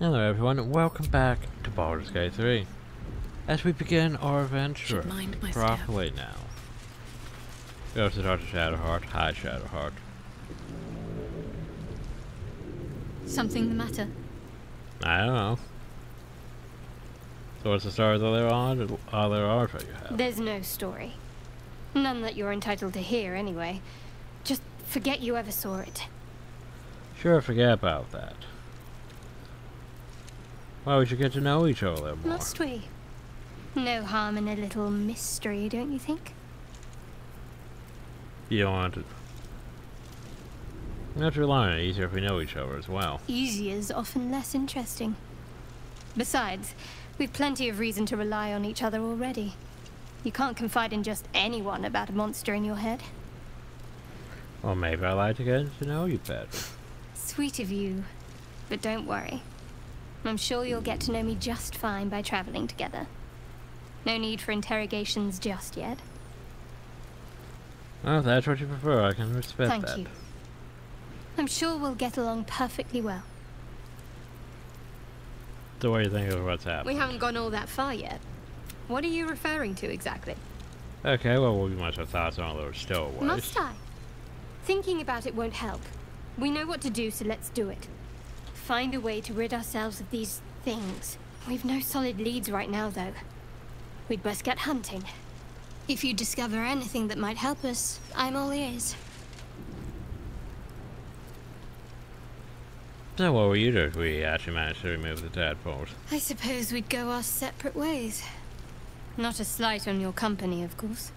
Hello everyone and welcome back to Baldur's Gate 3 as we begin our adventure properly now. Go to Dr. Shadowheart. Hi Shadowheart. Something the matter? I don't know. So what's the story that they're on? Other art that you have? There's no story. None that you're entitled to hear anyway. Just forget you ever saw it. Sure, forget about that. Well, we should get to know each other a little more. Must we? No harm in a little mystery, don't you think? You don't want to... We have to rely on it easier if we know each other as well. Easier's often less interesting. Besides, we've plenty of reason to rely on each other already. You can't confide in just anyone about a monster in your head. Well, maybe I'd like to get to know you better. Sweet of you, but don't worry. I'm sure you'll get to know me just fine by traveling together. No need for interrogations just yet. Well, if that's what you prefer, I can respect that. Thank you. I'm sure we'll get along perfectly well. So what do you think of what's happening? We haven't gone all that far yet. What are you referring to exactly? Okay, well, we must have thoughts on those stowaways. Must I? Thinking about it won't help. We know what to do, so let's do it. Find a way to rid ourselves of these things. We've no solid leads right now, though. We'd best get hunting. If you discover anything that might help us, I'm all ears. So what will you do if we actually manage to remove the tadpoles? I suppose we'd go our separate ways. Not a slight on your company, of course.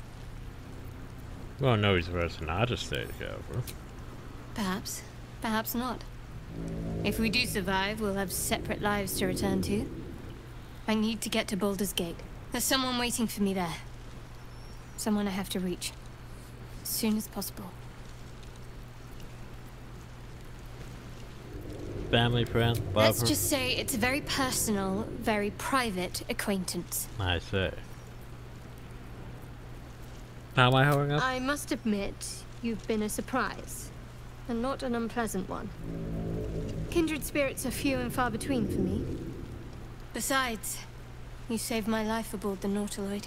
Well, no reason for us not to stay together. Perhaps. Perhaps not. If we do survive, we'll have separate lives to return to. I need to get to Baldur's Gate. There's someone waiting for me there. Someone I have to reach. As soon as possible. Family, friend, lover? Let's just say it's a very personal, very private acquaintance. I see. How am I holding up? I must admit, you've been a surprise. And not an unpleasant one. Kindred spirits are few and far between for me. Besides, you saved my life aboard the Nautiloid.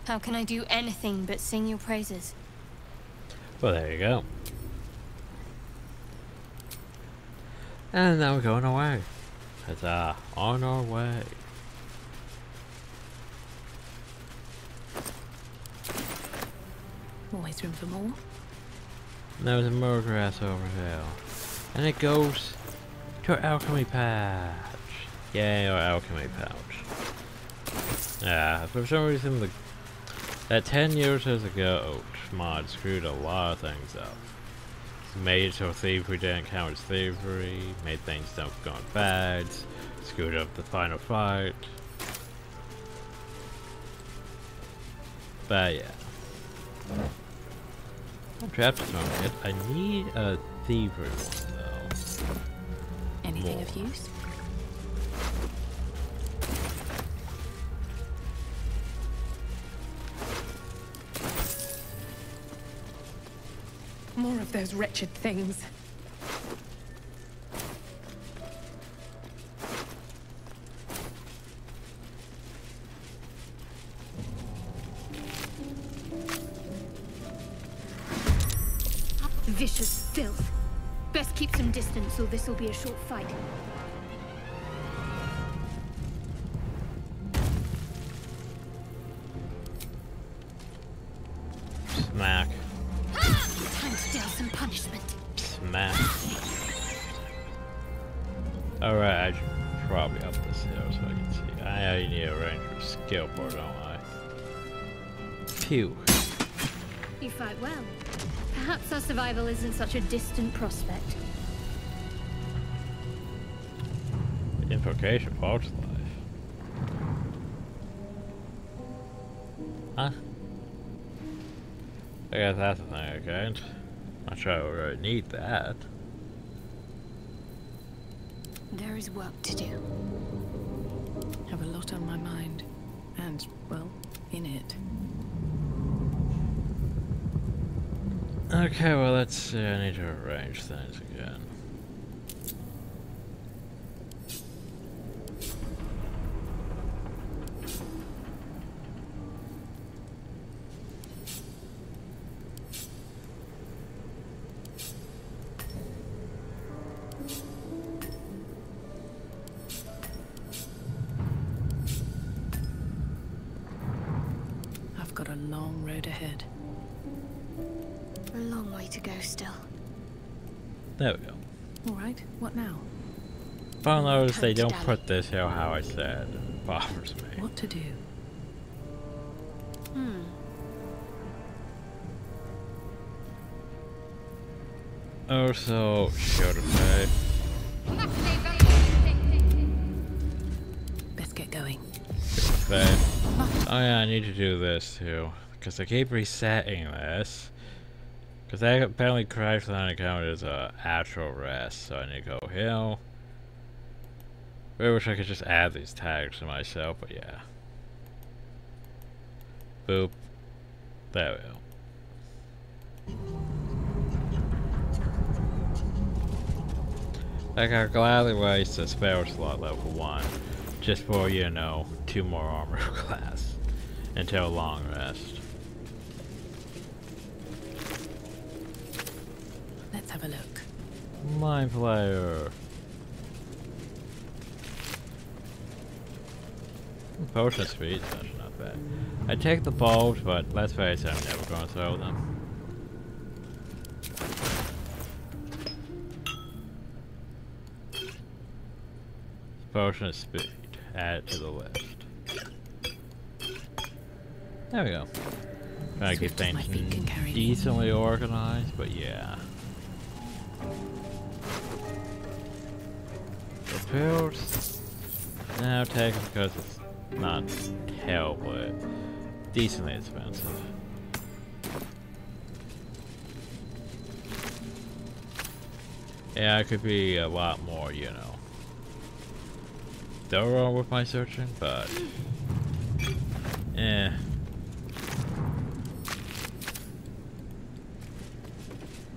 How can I do anything but sing your praises? Well, there you go. And now we're going away. Huzzah, on our way. Always room for more. There's a murderess over there. And it goes to our alchemy patch. Yay, our alchemy pouch. Yeah, for some reason that 10 years ago mod screwed a lot of things up. Made it so thievery didn't count as thievery, made things don't go bad, screwed up the final fight. But yeah. I'm trapped at the moment. I need a thievery one though. Anything of use? More of those wretched things. Vicious filth. Best keep some distance, or this will be a short fight. Smack. Time to deal some punishment. Smack. Alright, I should probably up this hill so I can see. I need a ranger skill for, don't I? Phew. You fight well. Perhaps our survival isn't such a distant prospect. Invocation False Life. Huh? I guess that's the thing I can't. Not sure I really need that. There is work to do. Have a lot on my mind. And, well, in it. Okay, well let's see, I need to arrange things again. road ahead. A long way to go still. There we go. Alright, what now? If I notice they don't Dally. put this here how I said, it bothers me. What to do? Also, show the pay. Let's get going. Oh yeah, I need to do this too. Because I keep resetting this. Because I apparently crash line account is a actual rest, so I need to go here. I wish I could just add these tags to myself, but yeah. Boop. There we go. Like I gladly waste a spell slot level 1 just for, you know, 2 more armor class until long rest. Let's have a look. Mind Flayer. Potion speed, that's not bad. I take the bulbs, but let's face it, I'm never going to throw them. Potion of speed. Add it to the list. There we go. Trying to keep Swift as my feet can things carry me. decently organized, but yeah. The pills. Now take it because it's not terribly decently expensive. Yeah, I could be a lot more, you know, thorough with my searching, but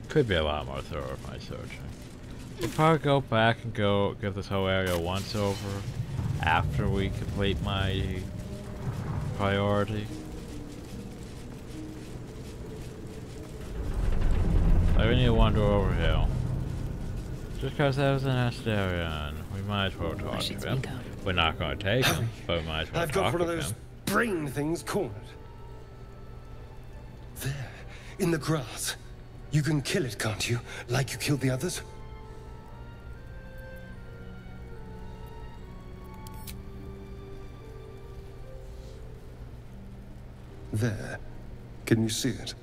could be a lot more thorough with my searching. We'll probably go back and go give this whole area once over after we complete my priority. I really need to wander over here. Just because that was an Astarion, we might as well talk to him. We're not going to take him, but we might as well I've got talk one of to those him. brain things cornered. There, in the grass. You can kill it, can't you? Like you killed the others? There. Can you see it?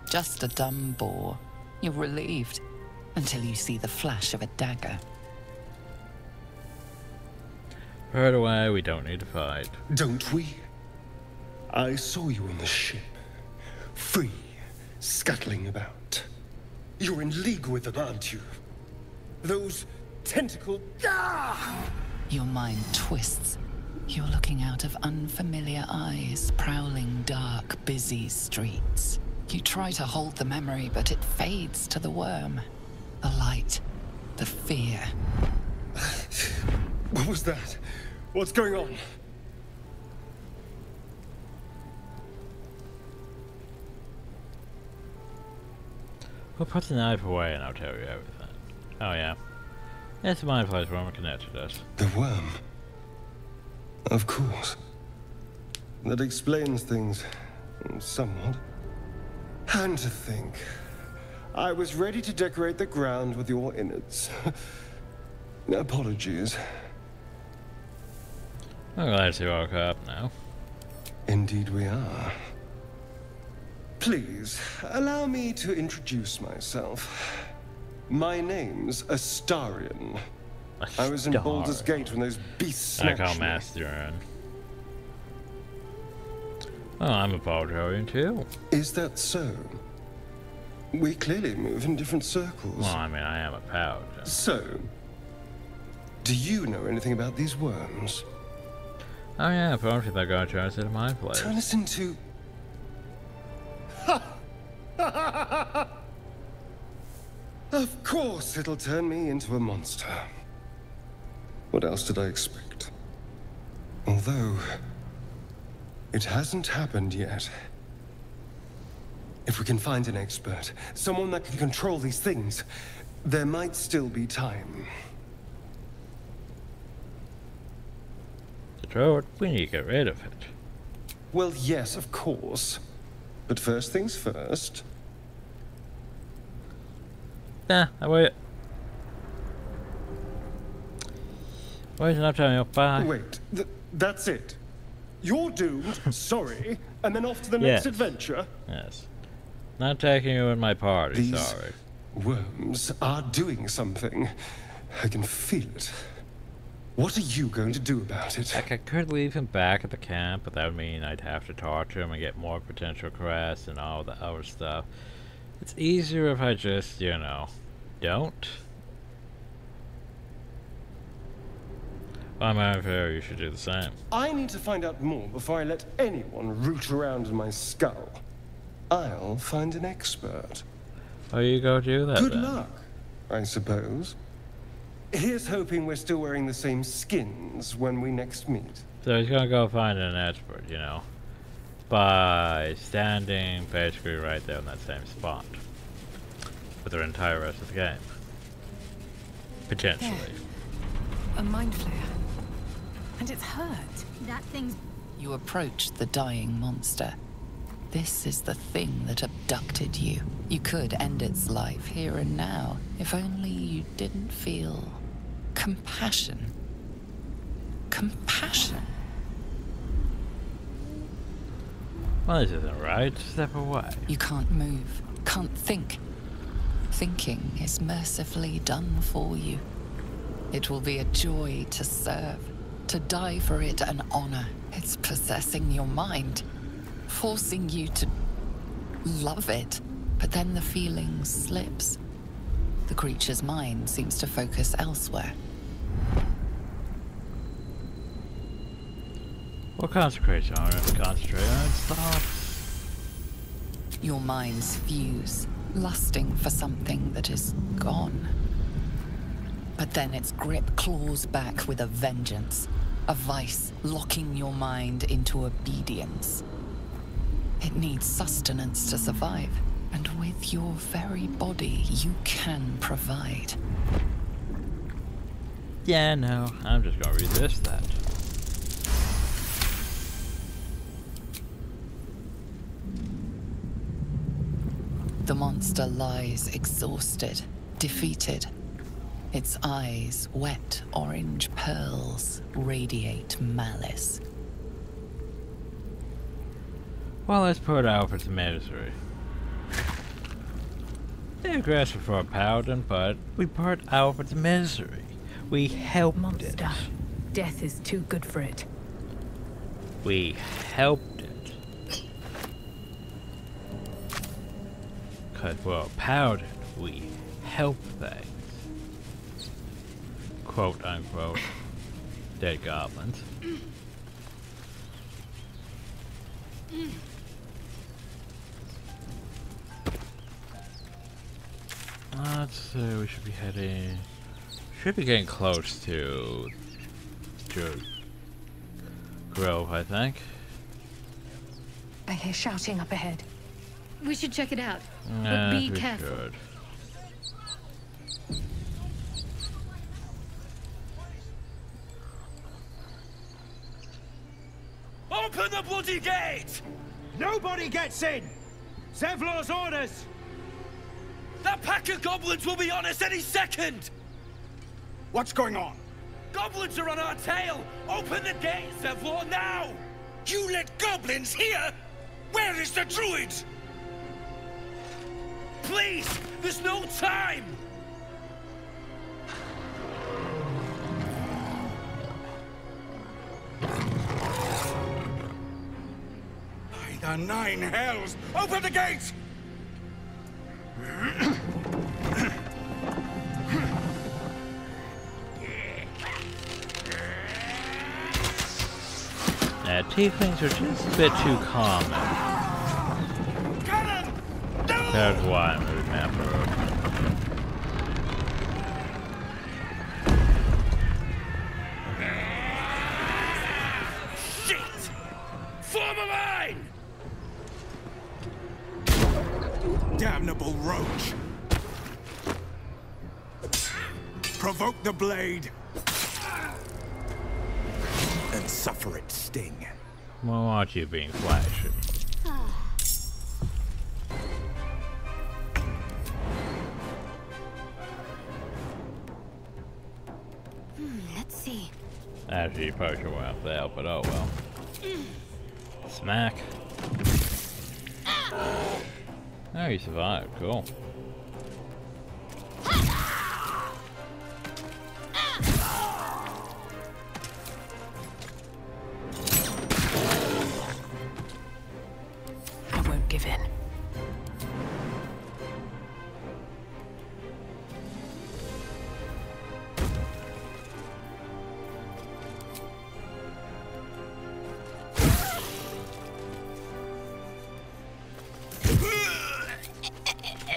Just a dumb boar. You're relieved until you see the flash of a dagger. Right away, we don't need to fight. Don't we? I saw you on the ship. Free, scuttling about. You're in league with them, aren't you? Those tentacle... Ah! Your mind twists. You're looking out of unfamiliar eyes, prowling dark, busy streets. You try to hold the memory, but it fades to the worm. The light, the fear. What was that? What's going on? We'll put the knife away and I'll tell you everything. Oh yeah. It's my place where I'm connected to us. The worm. Of course. That explains things somewhat. And to think, I was ready to decorate the ground with your innards. Apologies. I'm glad to woke up now. Indeed we are. Please, allow me to introduce myself. My name's Astarion. I was in Baldur's Gate when those beasts I snatched call me. Master in. Well, I'm a Baldurian too. Is that so? We clearly move in different circles. Well, I mean, I am a paladin. So, do you know anything about these worms? Oh yeah, apparently they're going to turn us into my place. Turn us into... Of course it'll turn me into a monster. What else did I expect? Although, it hasn't happened yet. If we can find an expert, someone that can control these things, there might still be time. throw it, we need to get rid of it. Well, yes, of course. But first things first. Nah, I wait. Wait enough time, bye. Wait, that's it. You're doomed, sorry, and then off to the next adventure? Yes. Not taking you in my party, These sorry. worms are doing something. I can feel it. What are you going to do about it? Like, I could leave him back at the camp, but that would mean I'd have to torture him and get more potential quests and all the other stuff. It's easier if I just, you know, don't. I'm unfair, you should do the same. I need to find out more before I let anyone root around in my skull. I'll find an expert. Oh, you go do that Good then. luck, I suppose. Here's hoping we're still wearing the same skins when we next meet. So he's gonna go find an expert, you know, by standing basically right there in that same spot for the entire rest of the game. Potentially. There. A mind flare. And it's hurt. That thing's... You approach the dying monster. This is the thing that abducted you. You could end its life here and now, if only you didn't feel compassion. Compassion. Well, this isn't right. Step away. You can't move, can't think. Thinking is mercifully done for you. It will be a joy to serve, to die for it an honor. It's possessing your mind, forcing you to love it. But then the feeling slips. The creature's mind seems to focus elsewhere. We'll concentrate on it. Concentrate on it. Stop. Your minds fuse, lusting for something that is gone. But then its grip claws back with a vengeance. A vice locking your mind into obedience. It needs sustenance to survive. And with your very body, you can provide. Yeah, no. I'm just gonna resist that. The monster lies exhausted, defeated. Its eyes, wet orange pearls, radiate malice. Well, let's put Alfred's misery. They're aggressive for a paladin, but we put Alfred's misery. We helped Monster. it. Death is too good for it. We helped it. Cause we're a paladin, we help things. Quote unquote. Dead goblins. Let's see, we should be heading... Should be getting close to Grove, I think. I hear shouting up ahead. We should check it out. Nah, But be we careful. should. Open the bloody gate! Nobody gets in! Zevlor's orders! That pack of goblins will be on us any second! What's going on? Goblins are on our tail! Open the gate, Zevlor, now! You let goblins here? Where is the druid? Please! There's no time! By the nine hells! Open the gate! Yeah, tieflings are just a bit too common. Cannon! No! That's why I'm remembering. Shit! Form a line! Damnable roach! Provoke the blade! and suffer its sting. Well, aren't you being flashy? Let's see. Actually, you probably should have there, but oh well. Smack. Oh, you survived. Cool. I won't give in.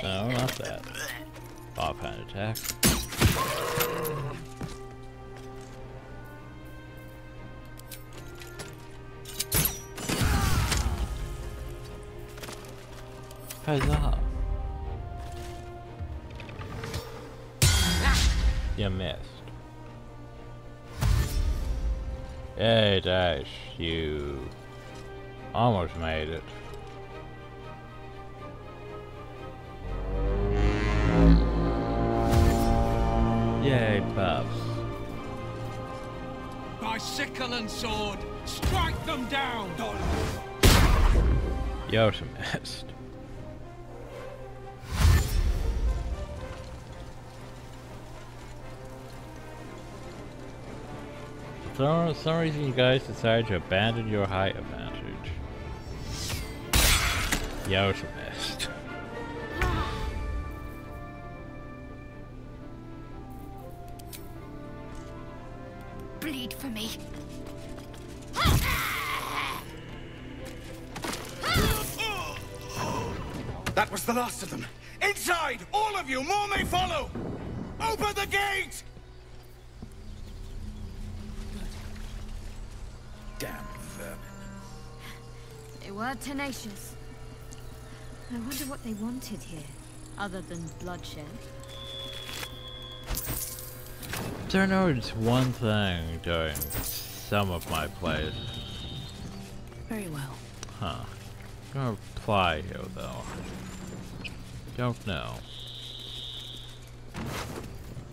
No, not that. Offhand attack. Huzzah! You missed. Hey, Dash, you almost made it. Yay, buffs. By sickle and sword, strike them down! Yoshi missed. For some reason you guys decided to abandon your height advantage. Yoshi missed. Bleed for me. That was the last of them. Inside! All of you! More may follow! Open the gate! Damn vermin. They were tenacious. I wonder what they wanted here, other than bloodshed. There knows one thing during some of my plays. Very well. Huh. Gonna apply here though. Don't know.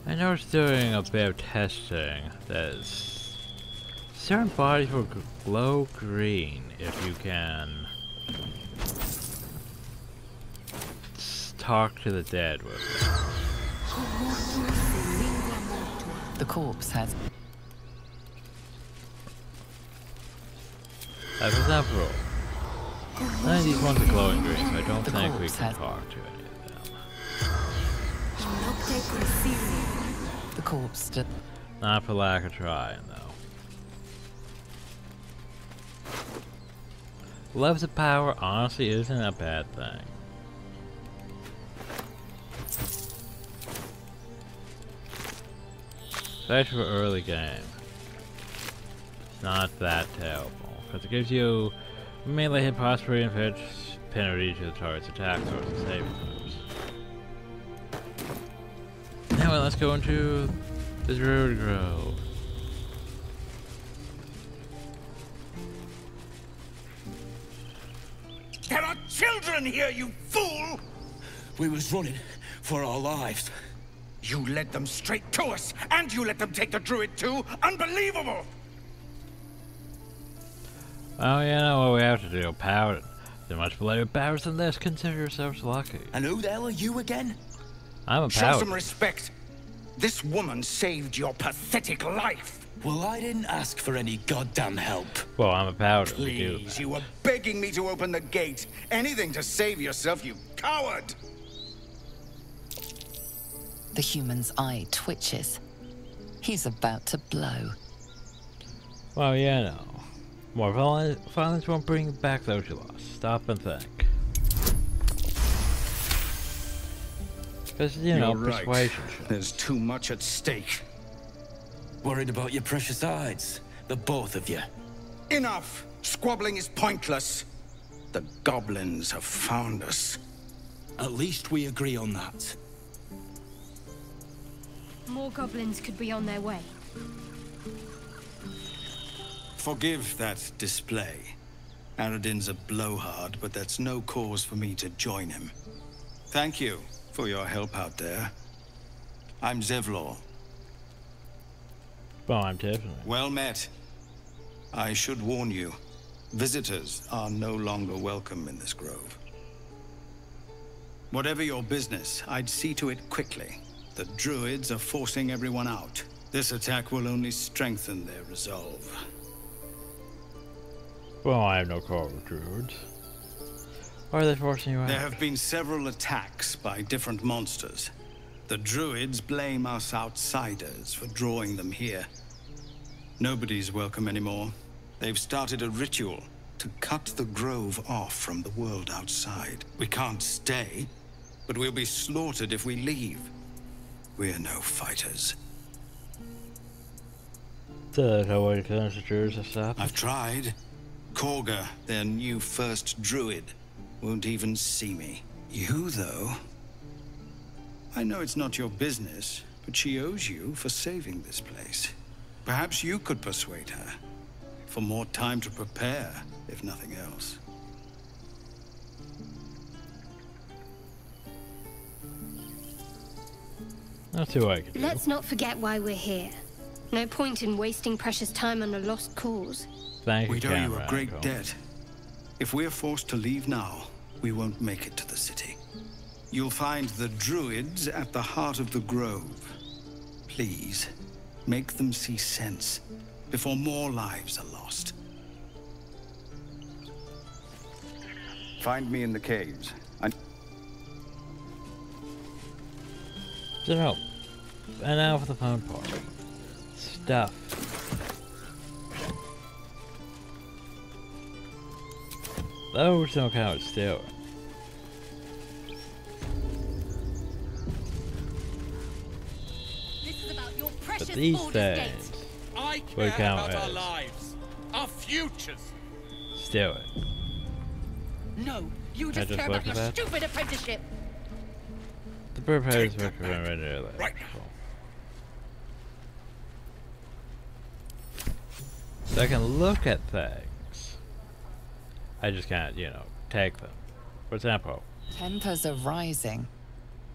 I noticed during a bit of testing that certain bodies will glow green if you can talk to the dead with it. The corpse has... For example, none of these ones are glowing green, so I don't think we can has... talk to any of them. The corpse... Not for lack of trying, though. Loves of power honestly isn't a bad thing. Especially for early game. It's not that terrible, because it gives you melee hit prosperity and fetch penalty to the target's attack source and saving moves. Now let's go into the Druid Grove. There are children here, you fool! We was running for our lives. You led them straight to us, and you let them take the druid too? Unbelievable! Oh, you know what we have to do, power. So much below powers than this, consider yourselves lucky. And who the hell are you again? I'm a Show power. some respect. This woman saved your pathetic life. Well, I didn't ask for any goddamn help. Well, I'm a powder. We do Please, that. you were begging me to open the gate. Anything to save yourself, you coward! The human's eye twitches. He's about to blow. Well, yeah, no. More violence won't bring back those you lost. Stop and think. Because, you know, You're right. persuasion shit. There's too much at stake. Worried about your precious hides, the both of you. Enough! Squabbling is pointless. The goblins have found us. At least we agree on that. More goblins could be on their way. Forgive that display. Aradin's a blowhard, but that's no cause for me to join him. Thank you for your help out there. I'm Zevlor. Well, I'm Tiefling. Well met. I should warn you, visitors are no longer welcome in this grove. Whatever your business, I'd see to it quickly. The druids are forcing everyone out. This attack will only strengthen their resolve. Well, I have no quarrel with druids. Why are they forcing you out? There have been several attacks by different monsters. The druids blame us outsiders for drawing them here. Nobody's welcome anymore. They've started a ritual to cut the grove off from the world outside. We can't stay, but we'll be slaughtered if we leave. We're no fighters. So there's no way to convince the druids to stop? I've tried. Korga, their new first druid, won't even see me. You, though? I know it's not your business, but she owes you for saving this place. Perhaps you could persuade her. For more time to prepare, if nothing else. That's what I can do. Let's not forget why we're here. No point in wasting precious time on a lost cause. Thank you, We owe you a great Uncle. debt. If we're forced to leave now, we won't make it to the city. You'll find the druids at the heart of the grove. Please, make them see sense before more lives are lost. Find me in the caves. So, and now for the fun part. Stuff. Those don't count still. This is about your precious But these Baldur's things Gate. I will care count about our as lives, our futures. still it. No, you I just just care look about your at that? stupid apprenticeship. The prepares Take that work back. already earlier. Right. So I can look at things. I just can't, you know, take them. For example, Tempers are rising.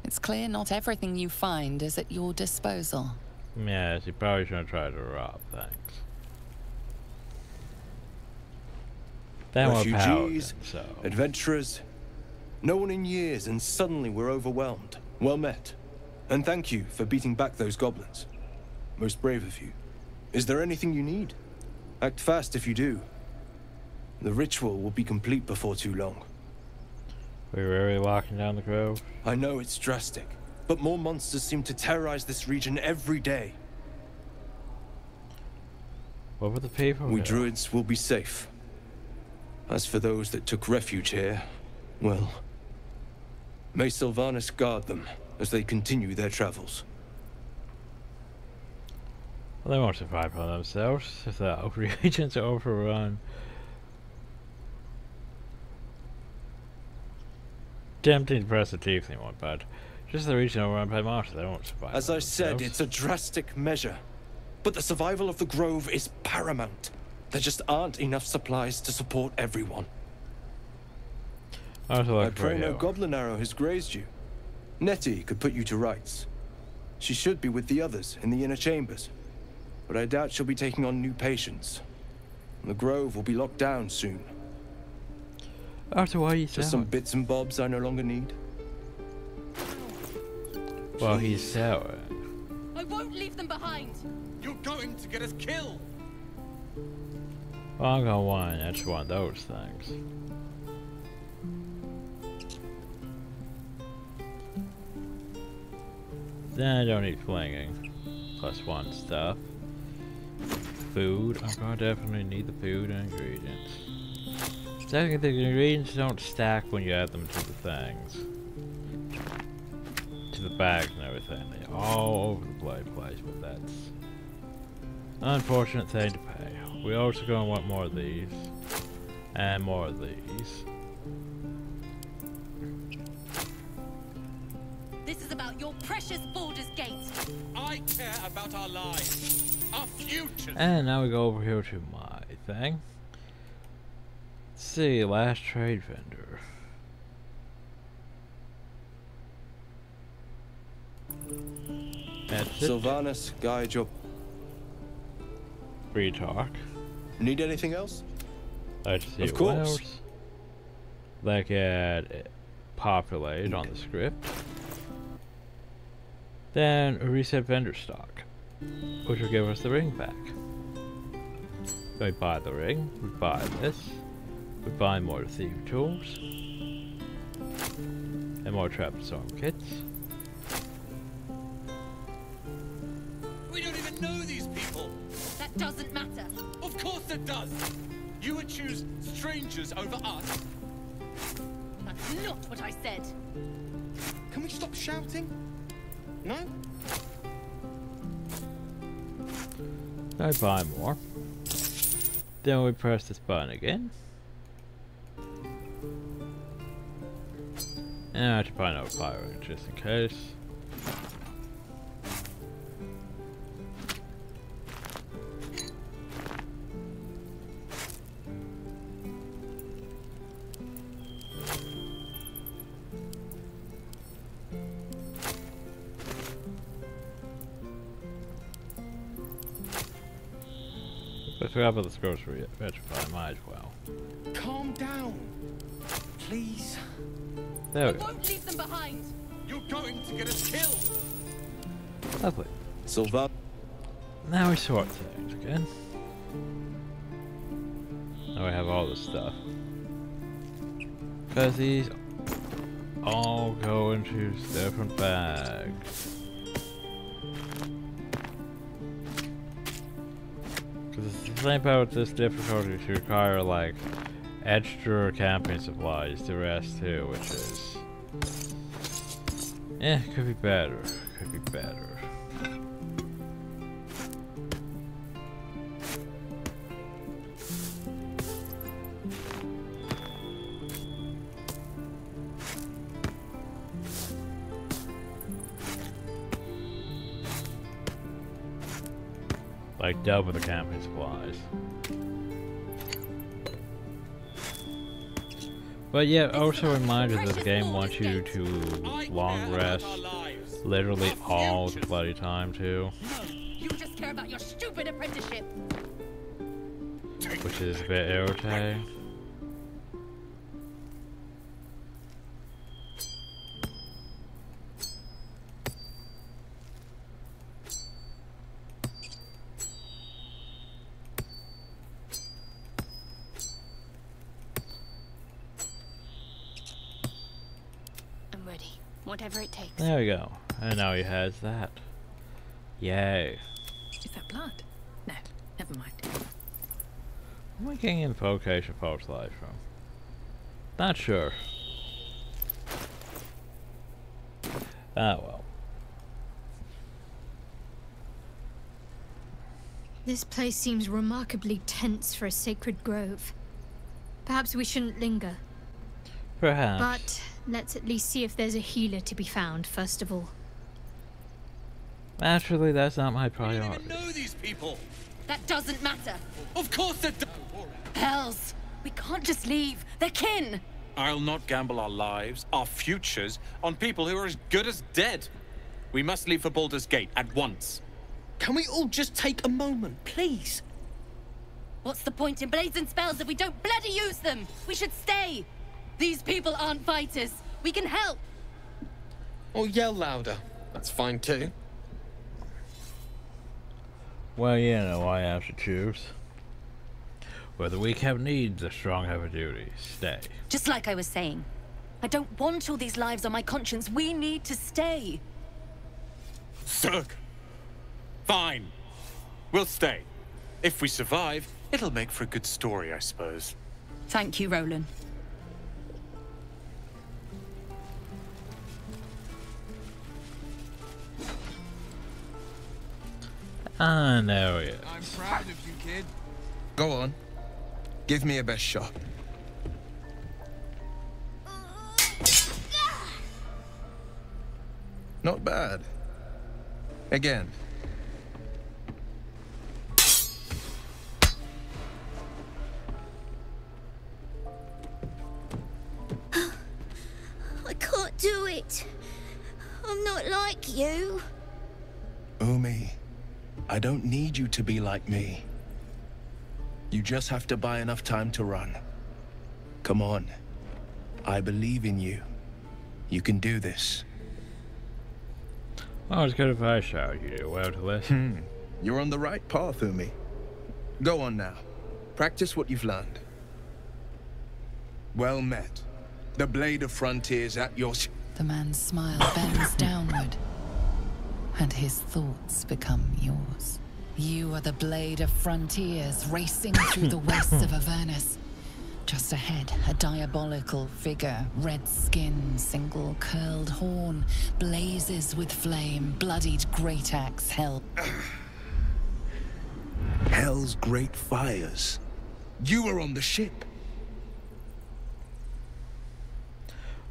It's clear not everything you find is at your disposal. yes, you probably shouldn't try to rob things. Then we're Refugees, paladins, so adventurers. No one in years, and suddenly we're overwhelmed. Well met. And thank you for beating back those goblins. Most brave of you. Is there anything you need? Act fast if you do. The ritual will be complete before too long. we're really locking down the grove. I know it's drastic, but more monsters seem to terrorize this region every day. What were the people? We here? druids will be safe. As for those that took refuge here, well, may Sylvanas guard them as they continue their travels. Well, they won't survive by themselves if the regions are overrun. Tempting to press the Tiefling one, but just the region overrun by monsters, they won't survive. As by I said, themselves. it's a drastic measure. But the survival of the grove is paramount. There just aren't enough supplies to support everyone. I I pray no goblin arrow has grazed you. Nettie could put you to rights. She should be with the others in the inner chambers. But I doubt she'll be taking on new patients. The grove will be locked down soon. After why you Just some bits and bobs I no longer need. Well, he's sour. I won't leave them behind. You're going to get us killed. Well, I'm gonna want each one of those things. Then I don't need flinging. +1 stuff. Food. I'm gonna definitely need the food and ingredients. Second, the ingredients don't stack when you add them to the things. To the bags and everything. They're all over the place, but that's an unfortunate thing to pay. We're also gonna want more of these. And more of these. This is about your precious Baldur's Gate. I care about our lives, our futures. And now we go over here to my anything. Let's see, last trade vendor. That's it. Sylvanas, guide your... Free talk. Need anything else? Let's see Of what course. else. Like add populate on the script. Then reset vendor stock, which will give us the ring back. We buy the ring, we buy this, we buy more thief tools, and more trap and storm kits. We don't even know these people. That doesn't matter. Of course it does. You would choose strangers over us. That's not what I said. Can we stop shouting? No? I buy more. Then we press this button again. And I have to buy another pirate just in case. But we have this grocery petrified, might as well. Calm down. Please. There we I go. won't leave them behind. You're going to get us killed. Lovely. Sylvanas. Now we sort things again. Now we have all this stuff. Because these all go into different bags. Because it's the same part with this difficulty to require like extra camping supplies to rest too, which is could be better. Could be better. Like double the camping supplies. But yeah, also a reminder that the game wants you to long rest literally all the bloody time too. You just care about your stupid apprenticeship. Which is a bit irritating. I'm ready. Whatever it takes. There we go. And now he has that. Yay. Is that blood? No, never mind. Where am I getting invocation post life from? Not sure. Ah well. This place seems remarkably tense for a sacred grove. Perhaps we shouldn't linger. Perhaps. But let's at least see if there's a healer to be found, first of all. Naturally, that's not my We don't priority. even know these people. That doesn't matter. Of course it does. Hells! We can't just leave. They're kin! I'll not gamble our lives, our futures, on people who are as good as dead. We must leave for Baldur's Gate at once. Can we all just take a moment, please? What's the point in blades and spells if we don't bloody use them? We should stay! These people aren't fighters. We can help! Or yell louder. That's fine too. Well, you know, I have to choose. Where the weak have needs, the strong have a duty. Stay. Just like I was saying. I don't want all these lives on my conscience. We need to stay. Zerg! Fine. We'll stay. If we survive, it'll make for a good story, I suppose. Thank you, Roland. Ah, there he is. I'm proud of you, kid. Go on. Give me a best shot. Not bad. Again. do it. I'm not like you. Umi, I don't need you to be like me. You just have to buy enough time to run. Come on. I believe in you. You can do this. Oh, it's good advice, shall you do well to listen. You're on the right path, Umi. Go on now. Practice what you've learned. Well met. The Blade of Frontiers at your... The man's smile bends downward, and his thoughts become yours. You are the Blade of Frontiers, racing through the wastes of Avernus. Just ahead, a diabolical figure, red skin, single curled horn, blazes with flame, bloodied great axe held. Hell's great fires. You were on the ship.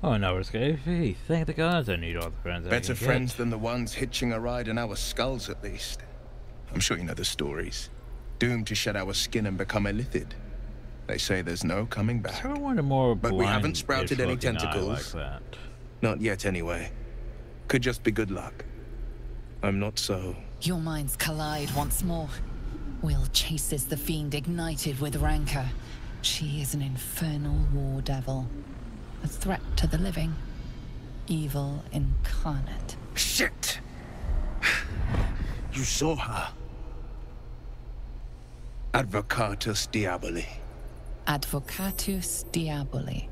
Oh no, it's goofy. Thank the gods I need all the friends I Better can friends get. than the ones hitching a ride in our skulls, at least. I'm sure you know the stories. Doomed to shed our skin and become illithid. They say there's no coming back. I wanted more but we haven't sprouted any tentacles. like that. Not yet, anyway. Could just be good luck. I'm not so... Your minds collide once more. Will chases the fiend ignited with rancor. She is an infernal war devil. A threat to the living. Evil incarnate. Shit! You saw her. Advocatus Diaboli. Advocatus Diaboli.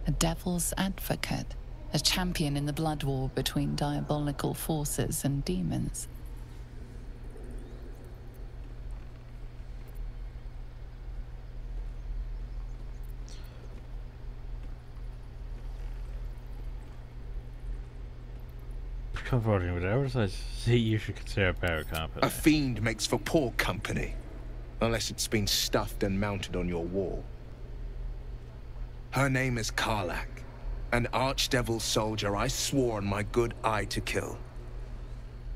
A devil's advocate. A champion in the blood war between diabolical forces and demons. Comforting with oversight, see you should consider a better company. A fiend makes for poor company. Unless it's been stuffed and mounted on your wall. Her name is Karlach. An archdevil soldier I swore on my good eye to kill.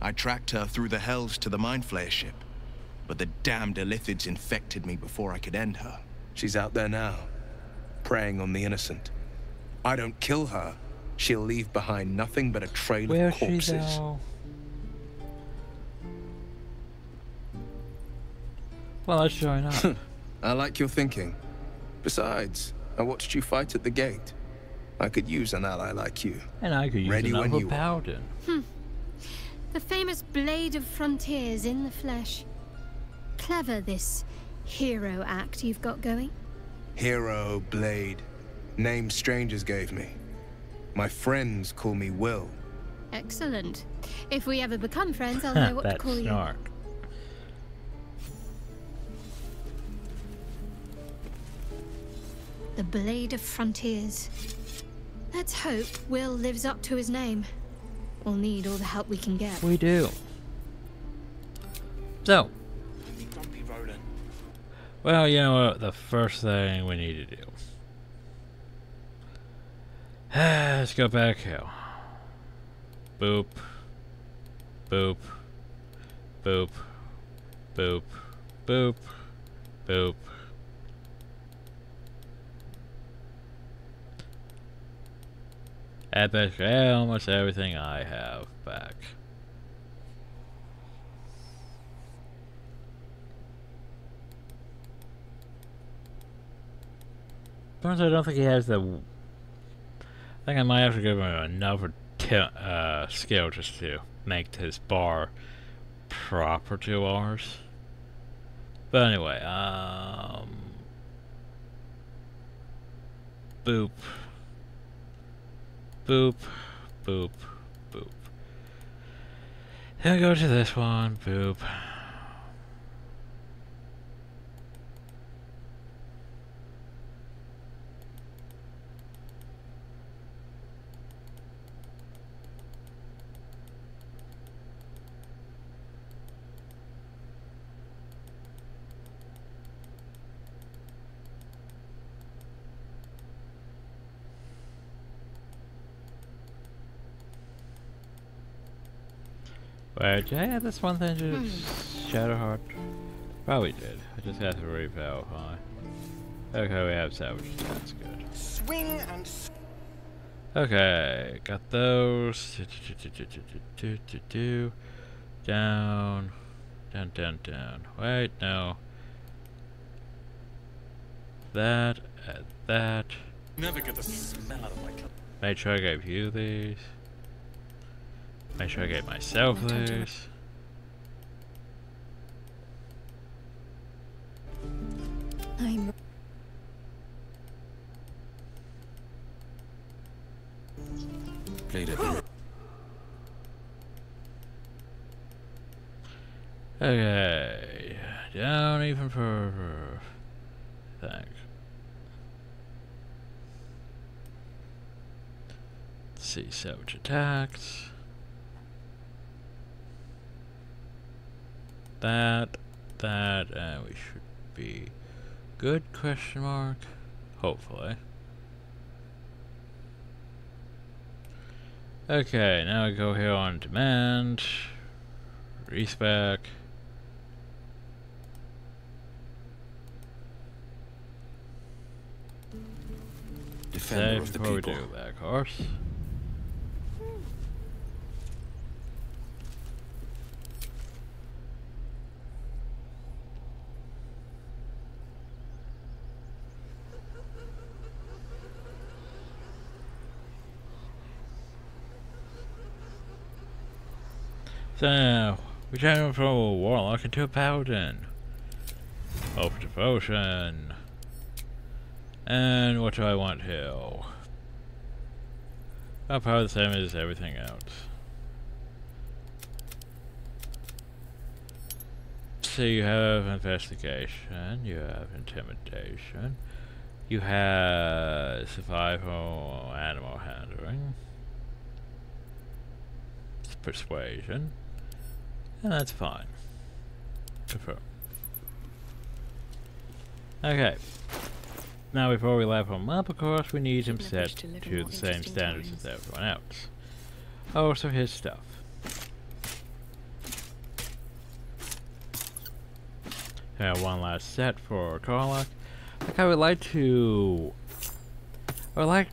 I tracked her through the hells to the Mind Flayer ship. But the damned illithids infected me before I could end her. She's out there now. Preying on the innocent. I don't kill her. She'll leave behind nothing but a trail of corpses. Well, let's join up. I like your thinking. Besides, I watched you fight at the gate. I could use an ally like you. And I could use another paladin. The famous Blade of Frontiers in the flesh. Clever, this hero act you've got going. Hero, Blade. Name strangers gave me. My friends call me Will. Excellent. If we ever become friends, I'll know what to call snark. you. The Blade of Frontiers. Let's hope Will lives up to his name. We'll need all the help we can get. We do. So. Well, you know what? The first thing we need to do. Let's go back here. Boop. Boop. Boop. Boop. Boop. Boop. At basically almost everything I have back. Sometimes I don't think he has the... I think I might have to give him another skill just to make his bar proper to ours. But anyway, boop. Boop, boop, boop. Then we go to this one, boop. Wait, did I add this one thing to Shadowheart? Probably did. I just have to re-verify. Okay, we have salvage. That's good. Swing and... Okay, got those. Down. Down, down, down. Wait, no. That, that. Never get the smell out of my cup. Make sure I gave you these. Make sure I gave myself these. I'm... Played it. Okay, down even further. Thanks. Let's see, savage attacks. That, and we should be good, question mark, hopefully. Okay, now we go here on demand, respec. Defender of the before people. we do that, of course. So, we changed from a warlock into a paladin. Open devotion. And what do I want here? Well, probably the same as everything else. So you have investigation, you have intimidation, you have survival, animal handling, persuasion, and that's fine. Confirm. Okay. Now before we level him up, of course, we need him set to the same standards as everyone else. Oh, so his stuff. One last set for Karlach. Like I would like to... Or like...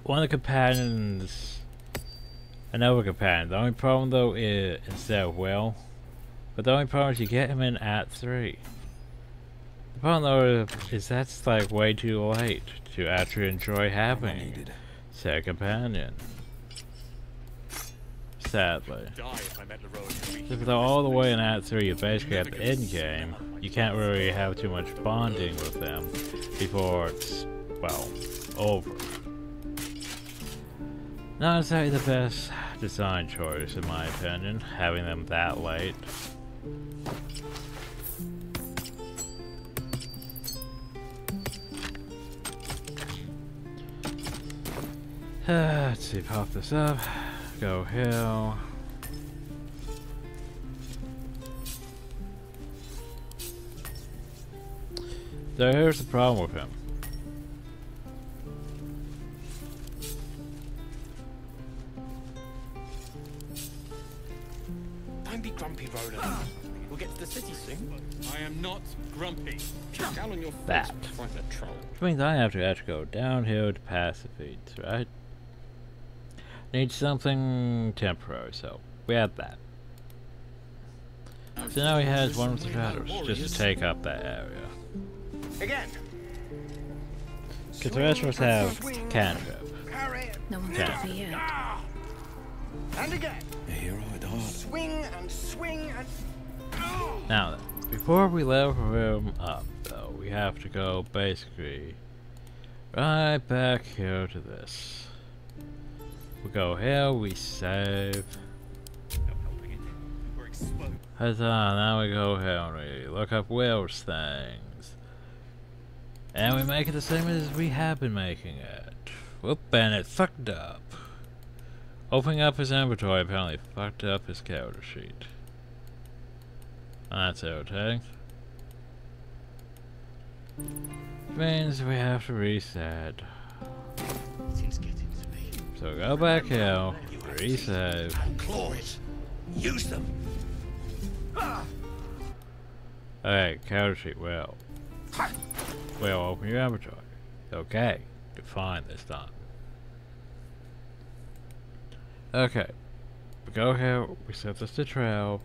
One of the companions... Another companion. The only problem though is instead of Will. But the only problem is you get him in at 3. The problem though is that's like way too late to actually enjoy having said companion. Sadly. If they're all the way in Act 3, you're basically at the end game, you can't really have too much bonding with them before it's, well, over. Not exactly the best design choice in my opinion, having them that late. Let's see, pop this up. Go hill. So here's the problem with him. Don't be grumpy, Roland. We'll get to the city soon. I am not grumpy. Down on your face, That. front of troll. Which means I have to actually go downhill to pass the feats, right? Need something temporary, so we have that. So now he has one with the shadows, just to take up that area. Again. Because the rest of us have cantrip. No one's got me yet. And again. A hero at heart. Swing and swing and... Now then, before we level him up, though, we have to go basically right back here to this. We go here, we save. Huzzah, now we go here and we look up Will's things. And we make it the same as we have been making it. Whoop, and it fucked up. Opening up his inventory apparently fucked up his character sheet. That's irritating. Which means we have to reset. So go back here, resave. Claw it. Use them. Alright, character sheet, Will, open your inventory. Okay, you're fine this time. Okay. We go here, we set this to 12.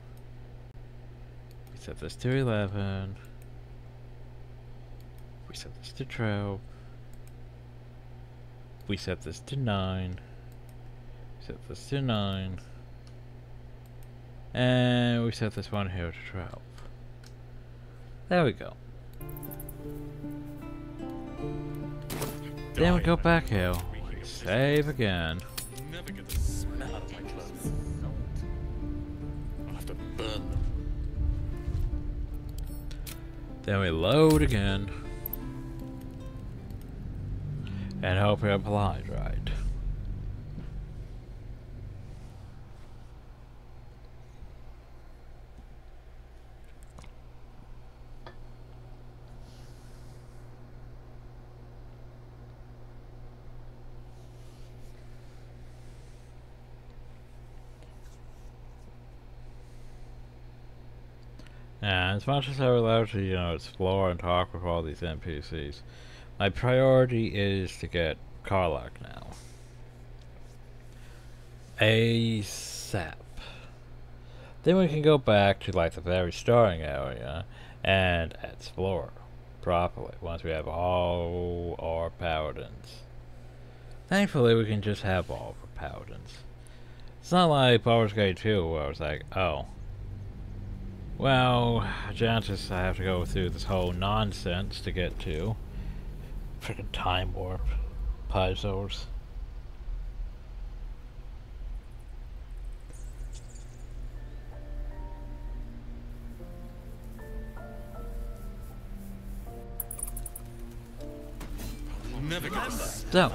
We set this to 11. We set this to 12. We set this to 9. We set this to 9. And we set this one here to 12. There we go. Then we go back here. We save again. Never get the smell out of my clothes. I'll have to burn them. Then we load again. And hope it applies right. And as much as I would love to, you know, explore and talk with all these NPCs, my priority is to get Karlach now. ASAP. Then we can go back to like the very starting area and explore properly once we have all our paladins. Thankfully we can just have all of our paladins. It's not like Baldur's Gate 2 where I was like, oh, well, Jantis, I have to go through this whole nonsense to get to. Freaking time warp puzzles. Never get So,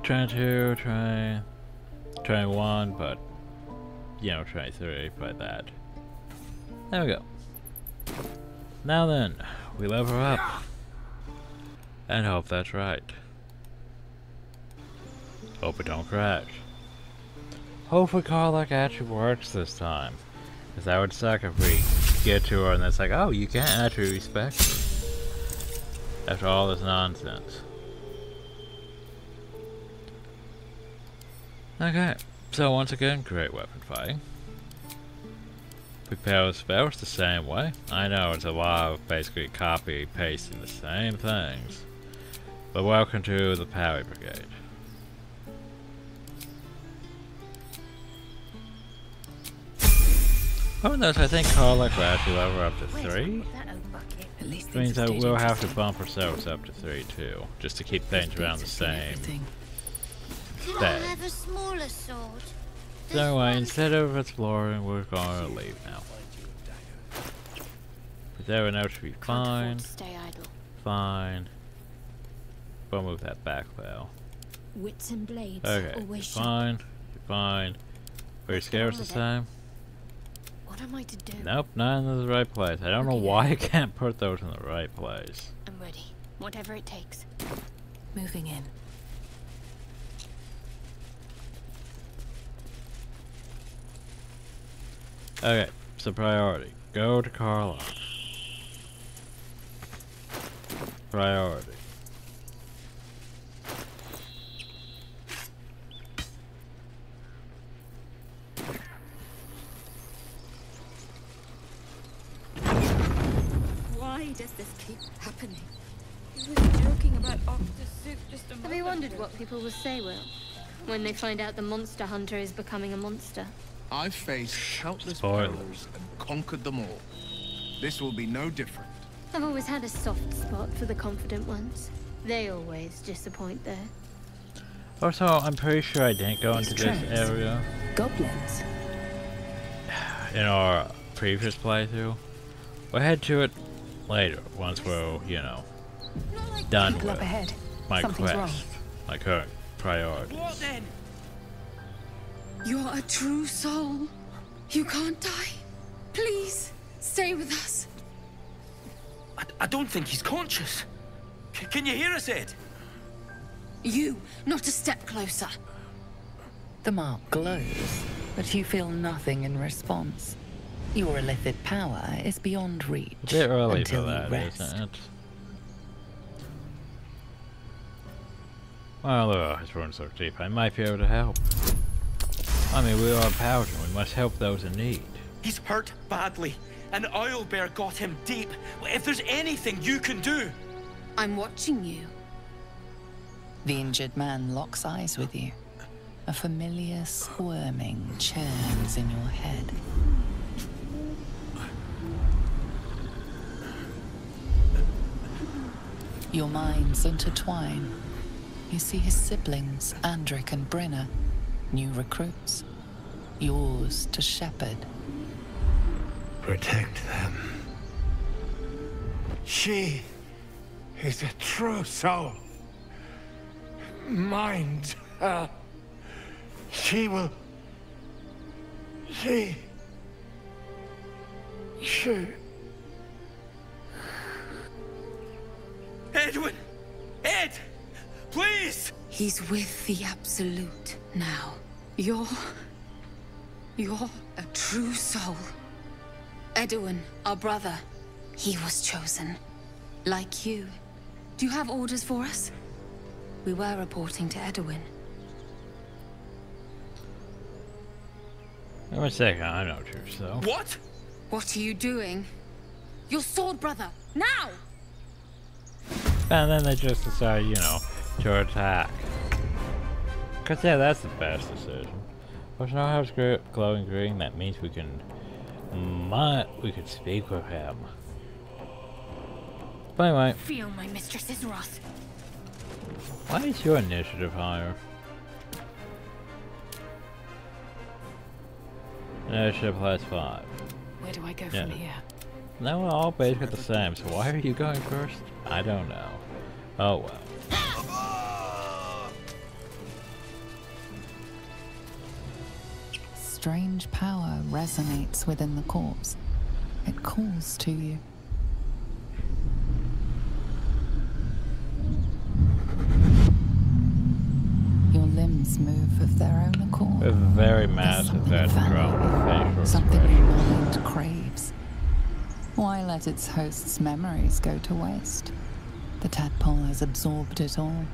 trying 2, try 1, but you know, try 3 by that. There we go. Now then, we level up. And hope that's right. Hope it don't crash. Hopefully Karlach actually works this time. Because that would suck if we get to her and it's like, oh, you can't actually respect her. After all this nonsense. Okay. So once again, great weapon fighting. Prepare the spells the same way. I know it's a lot of basically copy pasting the same things. But welcome to the Parry Brigade. Oh no, so I think Karlach will actually level up to 3. Which means that we'll have to bump ourselves up to 3 too. Just to keep things around the same. Could I have a smaller sword? So anyway, instead of exploring, we're gonna leave now. But everyone else should be fine. Stay idle. Fine. We'll move that back though. Wits and blades. Okay, Always fine. Fine. Were you scared this time? What am I to do? Nope, not in the right place. I don't know why I can't put those in the right place. I'm ready. Whatever it takes. Moving in. Okay, so priority. Go to Karlach. Priority. Why does this keep happening? We were joking about octa soup just a moment Have you wondered what people will say, Will? When they find out the monster hunter is becoming a monster? I've faced countless perils and conquered them all. This will be no different. I've always had a soft spot for the confident ones. They always disappoint there. Also, I'm pretty sure I didn't go into this area. Goblins. In our previous playthrough. We'll head to it later, once we're, you know, done with my quest. My current priority. What then? You're a true soul. You can't die. Please, stay with us. I don't think he's conscious. Can you hear us, Ed? You, not a step closer. The mark glows, but you feel nothing in response. Your illithid power is beyond reach. A bit early for until that, you rest. isn't it? Well, it's run so deep, I might be able to help. I mean, we are a paladin, we must help those in need. He's hurt badly. An owlbear got him deep. If there's anything you can do... I'm watching you. The injured man locks eyes with you. A familiar squirming churns in your head. Your minds intertwine. You see his siblings, Andric and Brynna, new recruits. Yours to shepherd. Protect them. She is a true soul. Mind her. She will... She... Edwin! Ed! Please! He's with the Absolute now. You're a true soul. Edwin, our brother, he was chosen. Like you. Do you have orders for us? We were reporting to Edwin. Wait a second, I know too, so. What? What are you doing? Your sword, brother! Now! And then they just decide, you know, to attack. Cause yeah, that's the best decision. But now has glowing green, that means we can speak with him. But anyway. Feel my mistress's wrath. Why is your initiative higher? Initiative +5. Where do I go from here? Now we're all basically the same, so why are you going first? I don't know. Oh well. Strange power resonates within the corpse. It calls to you. Your limbs move of their own accord. With a very massive facial something your mind craves. Why let its host's memories go to waste? The tadpole has absorbed it all.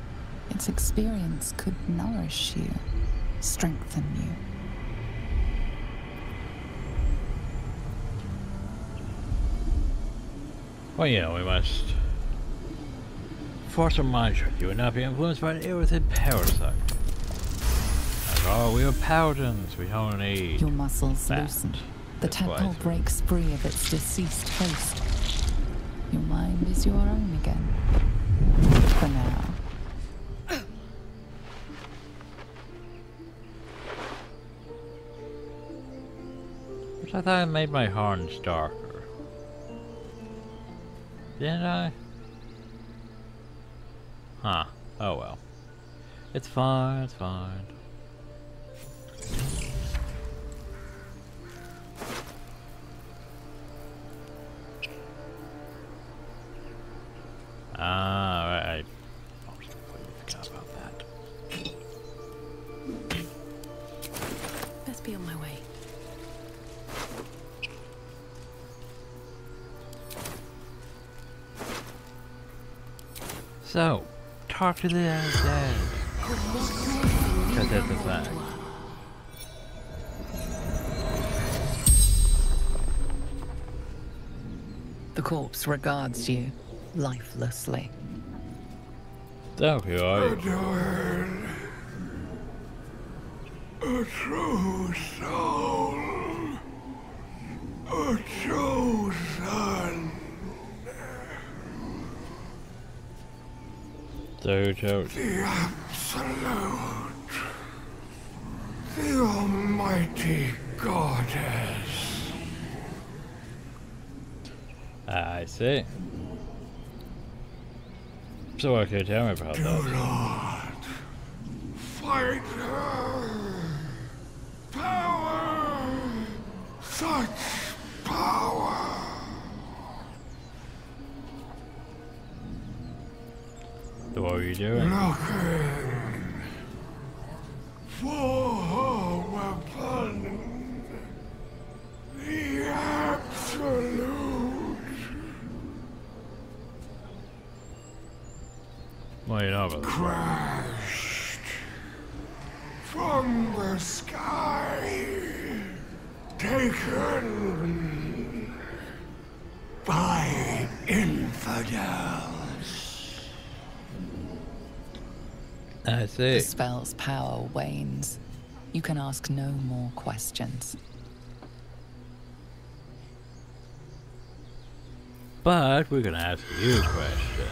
Its experience could nourish you, strengthen you. Well, yeah, we must force our minds with you and not be influenced by the irritated parasite. After all, we are paladins, we don't need your muscles that. loosen. The tadpole breaks free of its deceased host. Your mind is your own again. For now. Which I thought I made my horns darker. Didn't I? Huh. Oh well. It's fine, it's fine. Ah, right. I completely forgot about that. Best be on my way. So, talk to the dead. Because that's the fact. The corpse regards you lifelessly. So, who are you? Edwin, a true soul, a chosen. So who chose? The Absolute, the Almighty Goddess. I see. So what can you tell me about Do that? not fight her. Power, such power. So what are you doing? Looking for her weapon, the Absolute. Well, waiting over there. Crashed from the sky, taken by infidels. I see. The spell's power wanes. You can ask no more questions. But we're gonna ask you questions.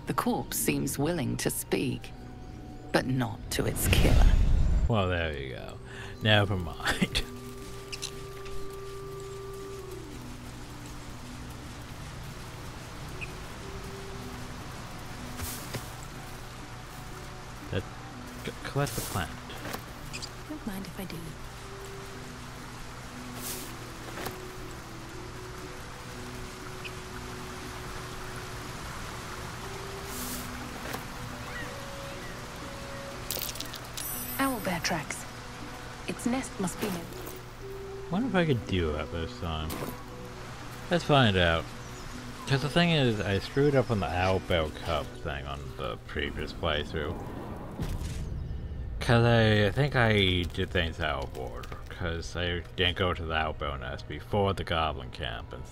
The corpse seems willing to speak, but not to its killer. Well, there you go. Never mind. Let's collect the plant. Don't mind if I do. Owlbear tracks. Its nest must be near. Wonder if I could do that this time. Let's find out. Because the thing is, I screwed up on the Owlbear Cub thing on the previous playthrough. Because I think I did things out of order. Because I didn't go to the Owlbear nest before the Goblin Camp. And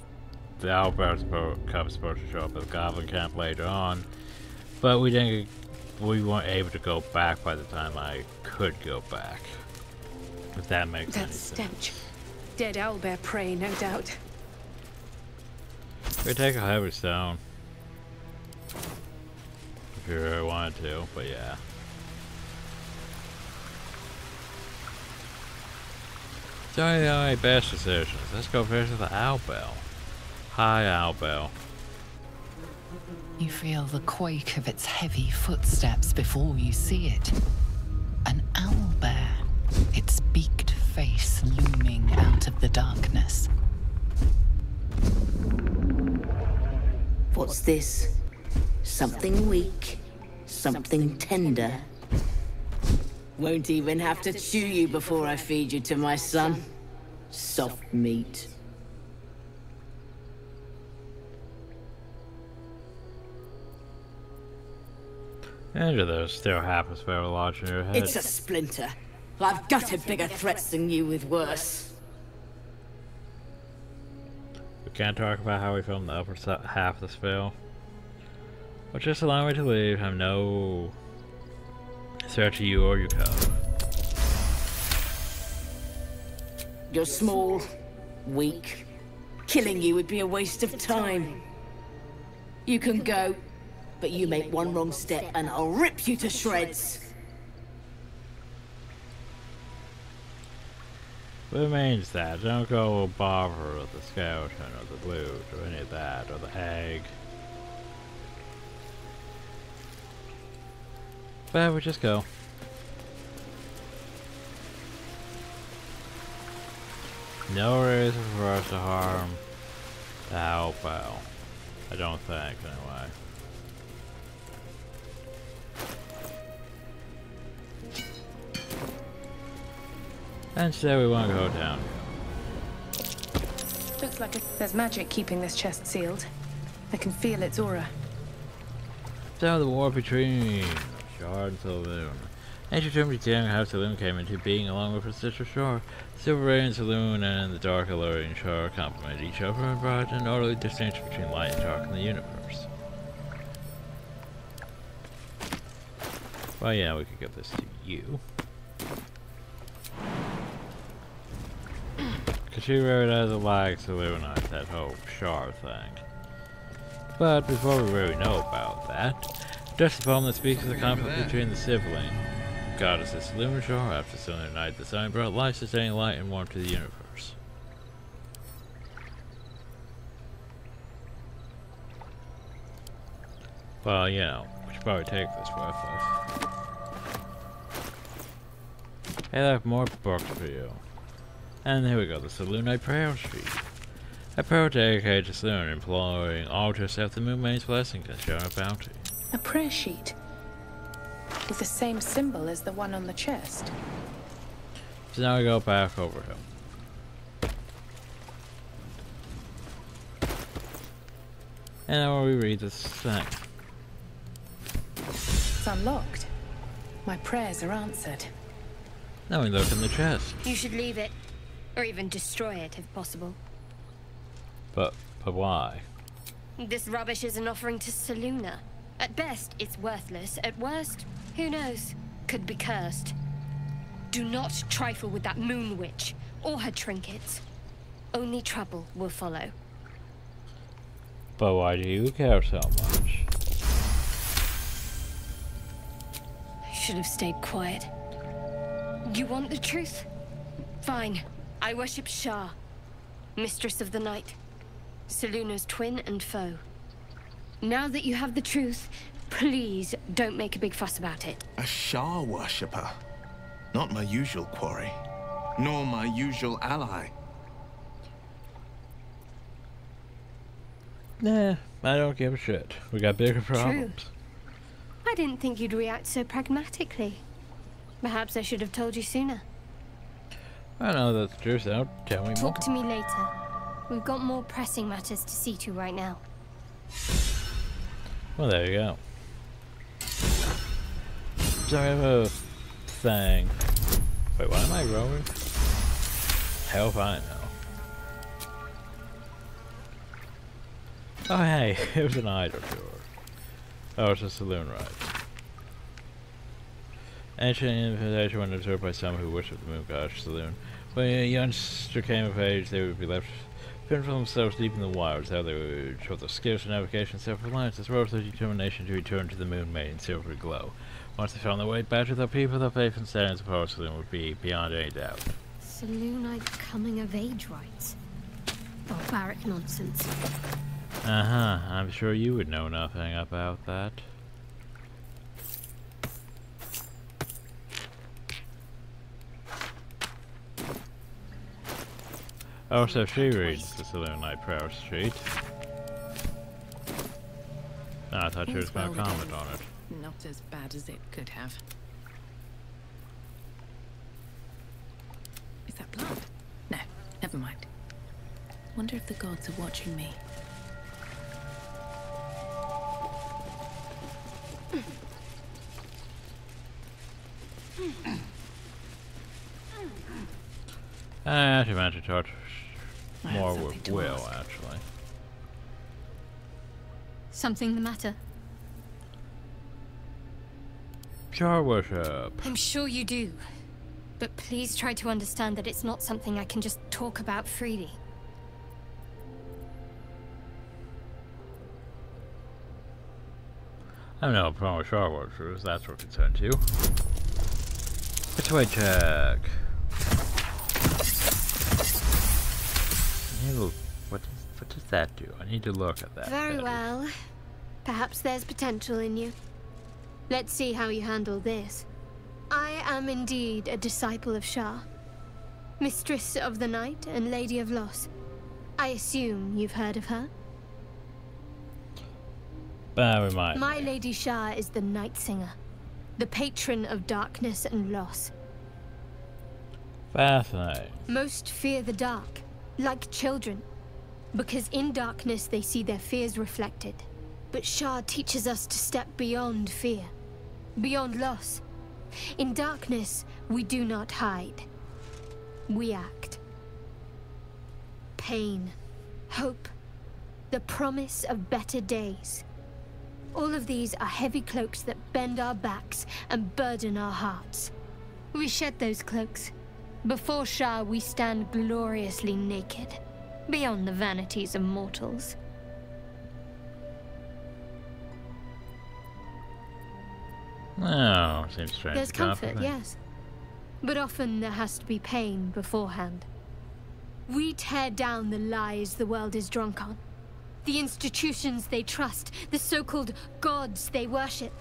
the Owlbear Cub's supposed to show up at the Goblin Camp later on. But we weren't able to go back by the time I could go back. If that makes That any stench. Dead owlbear prey, no doubt. We could take a heavy stone. If you really wanted to, but yeah. So anyway, best decisions. Let's go visit the Owlbell. Hi, Owlbell. You feel the quake of its heavy footsteps before you see it. An owlbear, its beaked face looming out of the darkness. What's this? Something weak, something tender. Won't even have to chew you before I feed you to my son. Soft meat. And there's still half a sparrow lodged in your head. It's a splinter. I've gutted bigger threats than you with worse. We can't talk about how we filmed the upper half of the spell. But just allow me to leave. I'm no threat to you or your cub. You're small, weak. Killing you would be a waste of time. You can go, but you make one wrong step and I'll rip you to shreds. What means that? Don't go bother with the skeleton or the loot or any of that or the egg. But we just go. No reason for us to harm the Owlbell. I don't think, anyway. Instead, we want to go down. Looks like there's magic keeping this chest sealed. I can feel its aura. Down the war between Shard and Saloon. Ancient Tomb began how Saloon came into being along with her sister Shard. Silver Ray and Saloon and the Dark Larian Shard complemented each other and brought an orderly distinction between light and dark in the universe. Well, yeah, we could give this to you. Because she really doesn't like Saloonite, that whole Shard thing. But before we really know about that, just the poem that speaks of the conflict between the sibling goddesses Saloon and Shard after Saloonite, the sun brought life, sustaining light and warmth to the universe. Well, you know, we should probably take this with us. Hey, I have more books for you. And here we go, the Saloonite Prayer Sheet. A prayer dedicated to Saloon, imploring all to accept the Moonmaid's blessing and share her bounty. A prayer sheet. With the same symbol as the one on the chest. So now we go back over here. And now we read this thing. It's unlocked. My prayers are answered. Now we look in the chest. You should leave it. Or even destroy it, if possible. But why? This rubbish is an offering to Selûne. At best, it's worthless. At worst, who knows? Could be cursed. Do not trifle with that moon witch, or her trinkets. Only trouble will follow. But why do you care so much? I should have stayed quiet. You want the truth? Fine. I worship Shah, Mistress of the Night, Selûne's twin and foe. Now that you have the truth, please don't make a big fuss about it. A Shah worshipper. Not my usual quarry, nor my usual ally. Nah, I don't give a shit. We got bigger problems. True. I didn't think you'd react so pragmatically. Perhaps I should have told you sooner. I know that's true, so tell me more. Talk to me later. We've got more pressing matters to see to right now. Well, there you go. So I have a thing. Wait, why am I rowing? Hell if I know. Oh hey, it was an idle tour. Oh, it's a saloon ride. Ancient invitation when observed by some who worship the moon goddess Saloon. When a youngster came of age, they would be left fend for themselves deep in the wilds. How they would show their skills in navigation and self-reliance, as well as their determination to return to the moon made in silvery glow. Once they found their way back to the people, their faith and standards of our Saloon would be beyond any doubt. Saloonite coming of age rites. Barbaric nonsense. Uh-huh, I'm sure you would know nothing about that. Oh, so she reads the Selûnite prayer sheet. No, I thought she was going to comment on it. Not as bad as it could have. Is that blood? No, never mind. Wonder if the gods are watching me. I actually meant to touch more with Will, actually. Something the matter? Sure, worship. I'm sure you do. But please try to understand that it's not something I can just talk about freely. I have no problem with Star Wars, that's what concerns you. Which way check? What does that do? I need to look at that. Very well. Perhaps there's potential in you. Let's see how you handle this. I am indeed a disciple of Shah, Mistress of the Night and Lady of Loss. I assume you've heard of her? My Lady Shah is the Night Singer, the patron of darkness and loss. Fascinating. Most fear the dark, like children, because in darkness they see their fears reflected. But Shah teaches us to step beyond fear, beyond loss. In darkness, we do not hide. We act. Pain, hope, the promise of better days. All of these are heavy cloaks that bend our backs and burden our hearts. We shed those cloaks. Before Shah, we stand gloriously naked, beyond the vanities of mortals. Oh, seems strange. There's comfort, yes. But often there has to be pain beforehand. We tear down the lies the world is drunk on. The institutions they trust, the so-called gods they worship,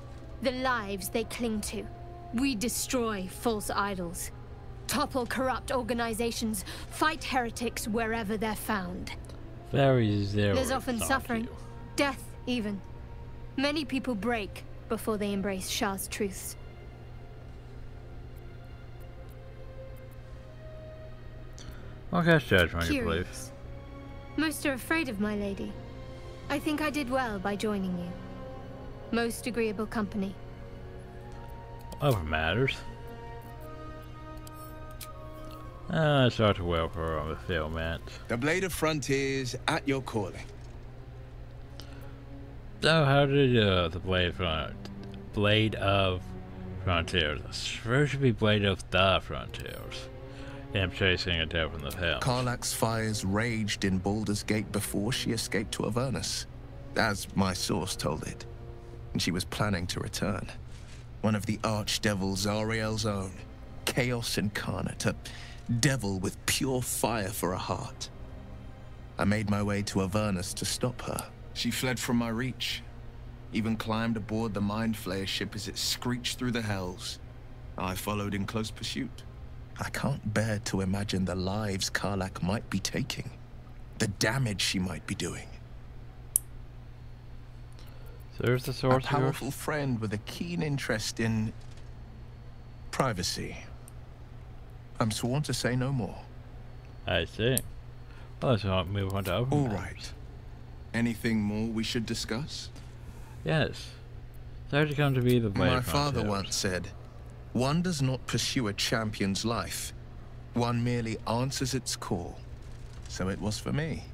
the lives they cling to. We destroy false idols, topple corrupt organizations, fight heretics wherever they're found. Very zero. There's often suffering, death even. Many people break before they embrace Shah's truths. I'll cast judgment, you believe. Most are afraid of my lady. I think I did well by joining you. Most agreeable company. Whatever matters. Let's start to welcome on the fulfillment. The Blade of Frontiers at your calling. So how did the Blade of Frontiers? First should be Blade of the Frontiers. I'm chasing a devil in the hell. Karlach's fires raged in Baldur's Gate before she escaped to Avernus, as my source told it. And she was planning to return. One of the archdevil Zariel's own. Chaos incarnate, a devil with pure fire for a heart. I made my way to Avernus to stop her. She fled from my reach. Even climbed aboard the Mind Flayer ship as it screeched through the hells. I followed in close pursuit. I can't bear to imagine the lives Karlach might be taking. The damage she might be doing. So there's the source. A powerful friend with a keen interest in privacy. I'm sworn to say no more. I see. Well, let's move on to open. All right. Anything more we should discuss? Yes. So how did you come to be the Blade? My father once said, one does not pursue a champion's life. One merely answers its call. So it was for me.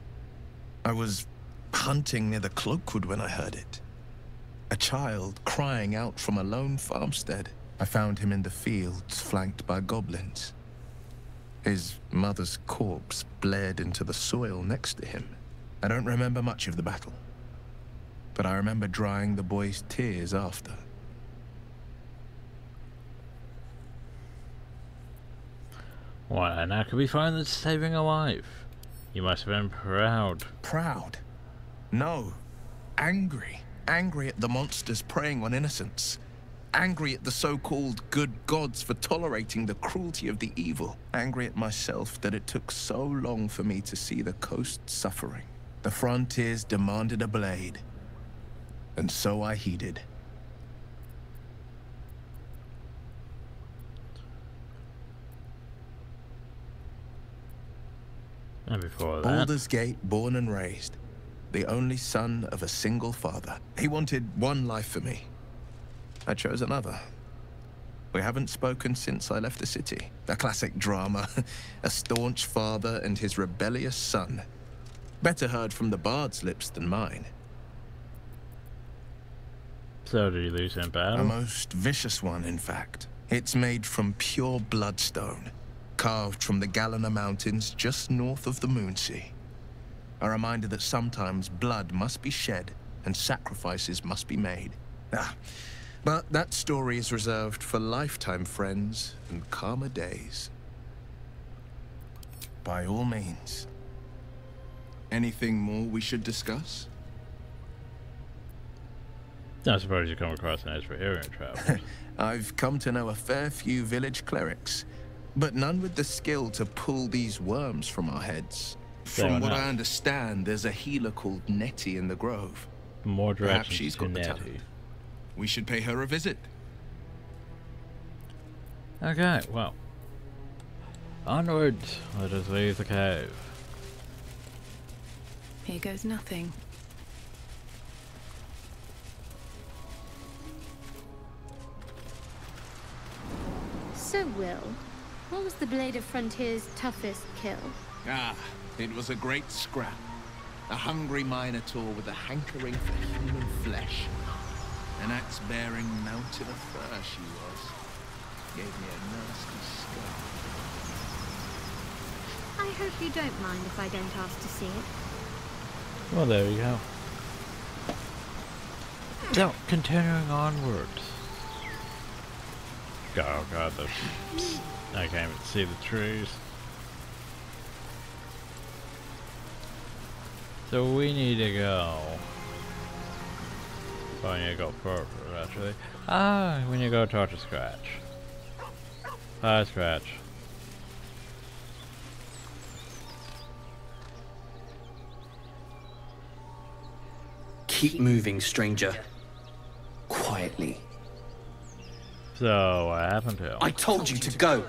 I was hunting near the Cloakwood when I heard it. A child crying out from a lone farmstead. I found him in the fields, flanked by goblins. His mother's corpse bled into the soil next to him. I don't remember much of the battle, but I remember drying the boy's tears after. What, and how could we find this saving a life? You must have been proud. Proud? No. Angry. Angry at the monsters preying on innocents. Angry at the so-called good gods for tolerating the cruelty of the evil. Angry at myself that it took so long for me to see the coast suffering. The frontiers demanded a blade, and so I heeded. And before that, Baldur's Gate, born and raised, the only son of a single father. He wanted one life for me. I chose another. We haven't spoken since I left the city. A classic drama. A staunch father and his rebellious son. Better heard from the bard's lips than mine. So did you lose in battle? A most vicious one, in fact. It's made from pure bloodstone, carved from the Galena Mountains just north of the Moonsea. A reminder that sometimes blood must be shed and sacrifices must be made. But that story is reserved for lifetime friends and calmer days. By all means. Anything more we should discuss? I suppose you come across an experienced traveler. I've come to know a fair few village clerics, but none with the skill to pull these worms from our heads. From what I understand, there's a healer called Nettie in the grove. More directions. Perhaps she's got the talent. We should pay her a visit. Okay, well. Onwards. Let us leave the cave. Here goes nothing. So, Will, what was the Blade of Frontier's toughest kill? It was a great scrap. A hungry minotaur with a hankering for human flesh. An axe-bearing mountain of fur she was. Gave me a nasty scar. I hope you don't mind if I don't ask to see it. Well, there you go. So, continuing onwards. Oh god, I can't even see the trees. So we need to go. Oh, I need to go further, actually. We need to go talk to Scratch. Hi, Scratch. Keep moving, stranger. Quietly. So, what happened to him? I told you to go!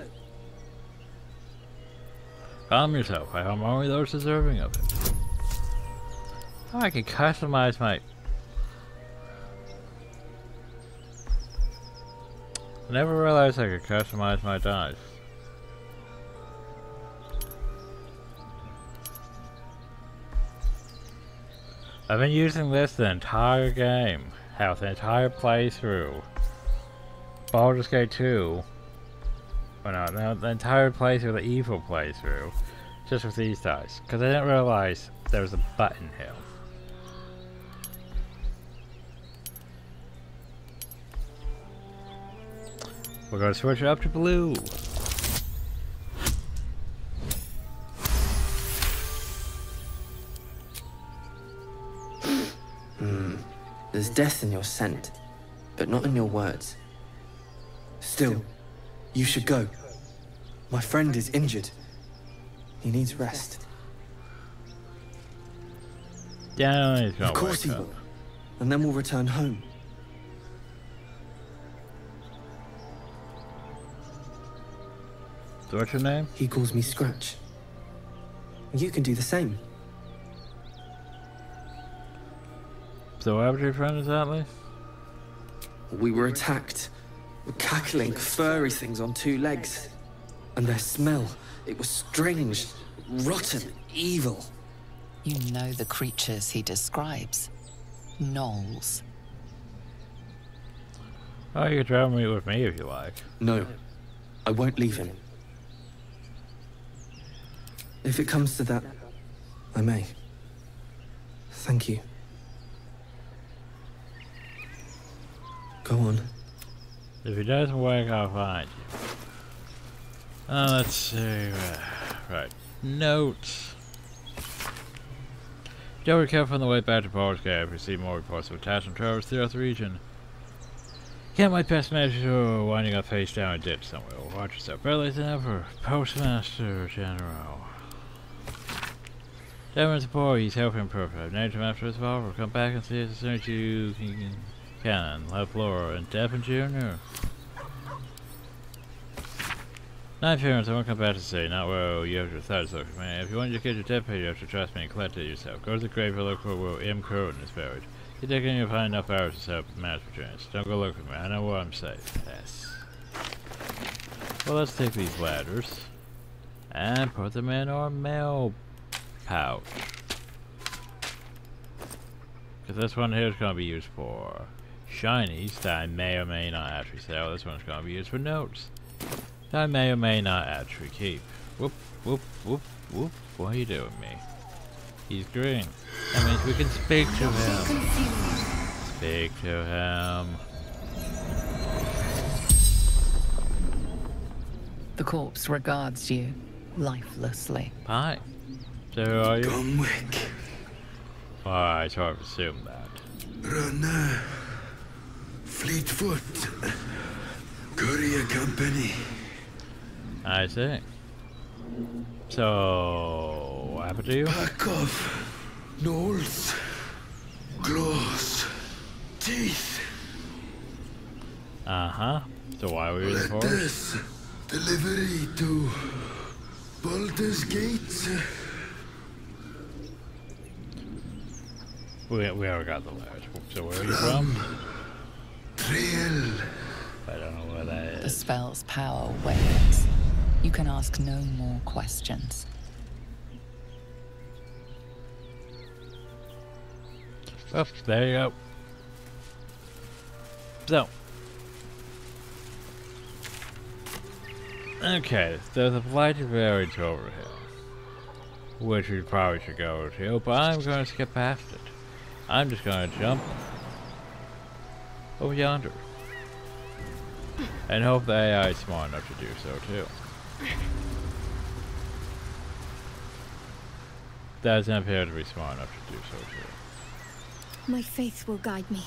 Calm yourself. I am only those deserving of it. Oh, I can customize my... I never realized I could customize my dice. I've been using this the entire game. Hell, the entire playthrough. Baldur's Gate 2. Oh no, the entire playthrough, the evil playthrough. Just with these dice. Because I didn't realize there was a button here. We're going to switch it up to blue. There's death in your scent, but not in your words. Still, you should go. My friend is injured. He needs rest. Yeah, he's gonna Of course he wake up. will. And then we'll return home. So what's your name? He calls me Scratch. You can do the same. So what happened to your friend exactly? We were attacked. Cackling, furry things on two legs. And their smell, it was strange, rotten, evil. You know the creatures he describes. Gnolls. Oh, you can travel me with me if you like. No, I won't leave him. If it comes to that, I may. Thank you. Go on. If he doesn't wake, I'll find you. Let's see. Right. Notes. Don't recover from the way back to Baldur's Gate. I've received more reports of attacks and travels throughout the region. Can't my best measures are winding up face down in a ditch somewhere. Watch yourself. Better late than ever. Postmaster General. Devin's boy, he's healthy and perfect. I've named him after his father. Come back and see us as soon as you can. Love, Laura and Devin Jr. 9 parents, I won't come back to say, not where you have your thoughts look, man. If you want to get your dead pay, you have to trust me and collect it yourself. Go to the grave and look for where M. Curtin is buried. You think you'll find enough hours to set up mass returns. Don't go look for me, I know where I'm safe. Yes. Well, let's take these ladders and put them in our mail pouch. Because this one here is going to be used for shinies that I may or may not actually sell. This one's going to be used for notes that I may or may not actually keep. Whoop, whoop, whoop, whoop. What are you doing, me? He's green. That means we can speak to him. Speak to him. The corpse regards you lifelessly. Hi. So who are you? Gomwick. Oh, I sort of assumed that. Runner. Fleetfoot. Courier Company. I see. So, what happened to you? Pack of gnolls. Claws. Teeth. Uh-huh. So why were you in the forest? Letters. Delivery to Baldur's Gate. We already got the letters. So where are you from? Trail. I don't know where that is. The spell's power wanes. You can ask no more questions. Oh, there you go. So. Okay, there's a blighted village over here, which we probably should go to, but I'm going to skip past it. I'm just going to jump over yonder. And hope the AI is smart enough to do so too. Doesn't appear to be smart enough to do so too. My faith will guide me.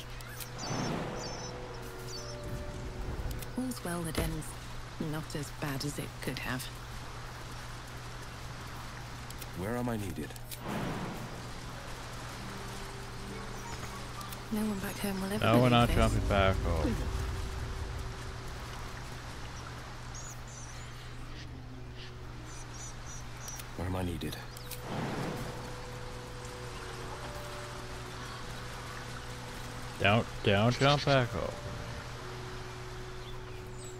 All's well that ends not as bad as it could have. Where am I needed? No one back home will ever No, we're not believe jumping this. back home. Where am I needed? Don't jump back over.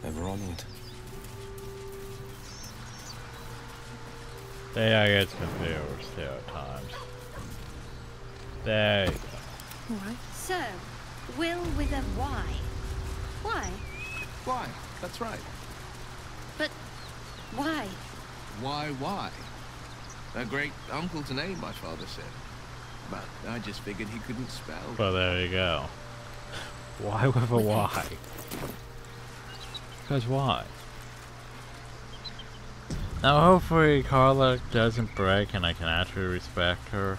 Ever on it? There I get confused there at times. There you go. Alright. So, will with a Y. Why? Why? That's right. But why? Why? A great uncle's name, my father said. But I just figured he couldn't spell. Well, there you go. Why with a Y? Because why? Now hopefully Karlach doesn't break and I can actually respect her.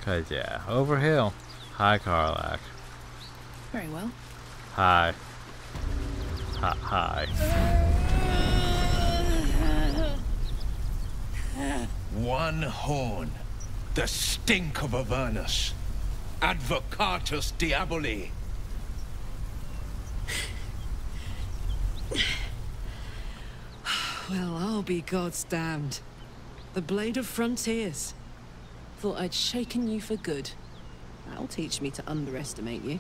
Cause yeah, over hill. Hi Karlach. Very well. Hi. Hi. One horn. The stink of Avernus. Advocatus Diaboli. Well, I'll be God's damned. The Blade of Frontiers. Thought I'd shaken you for good. That'll teach me to underestimate you.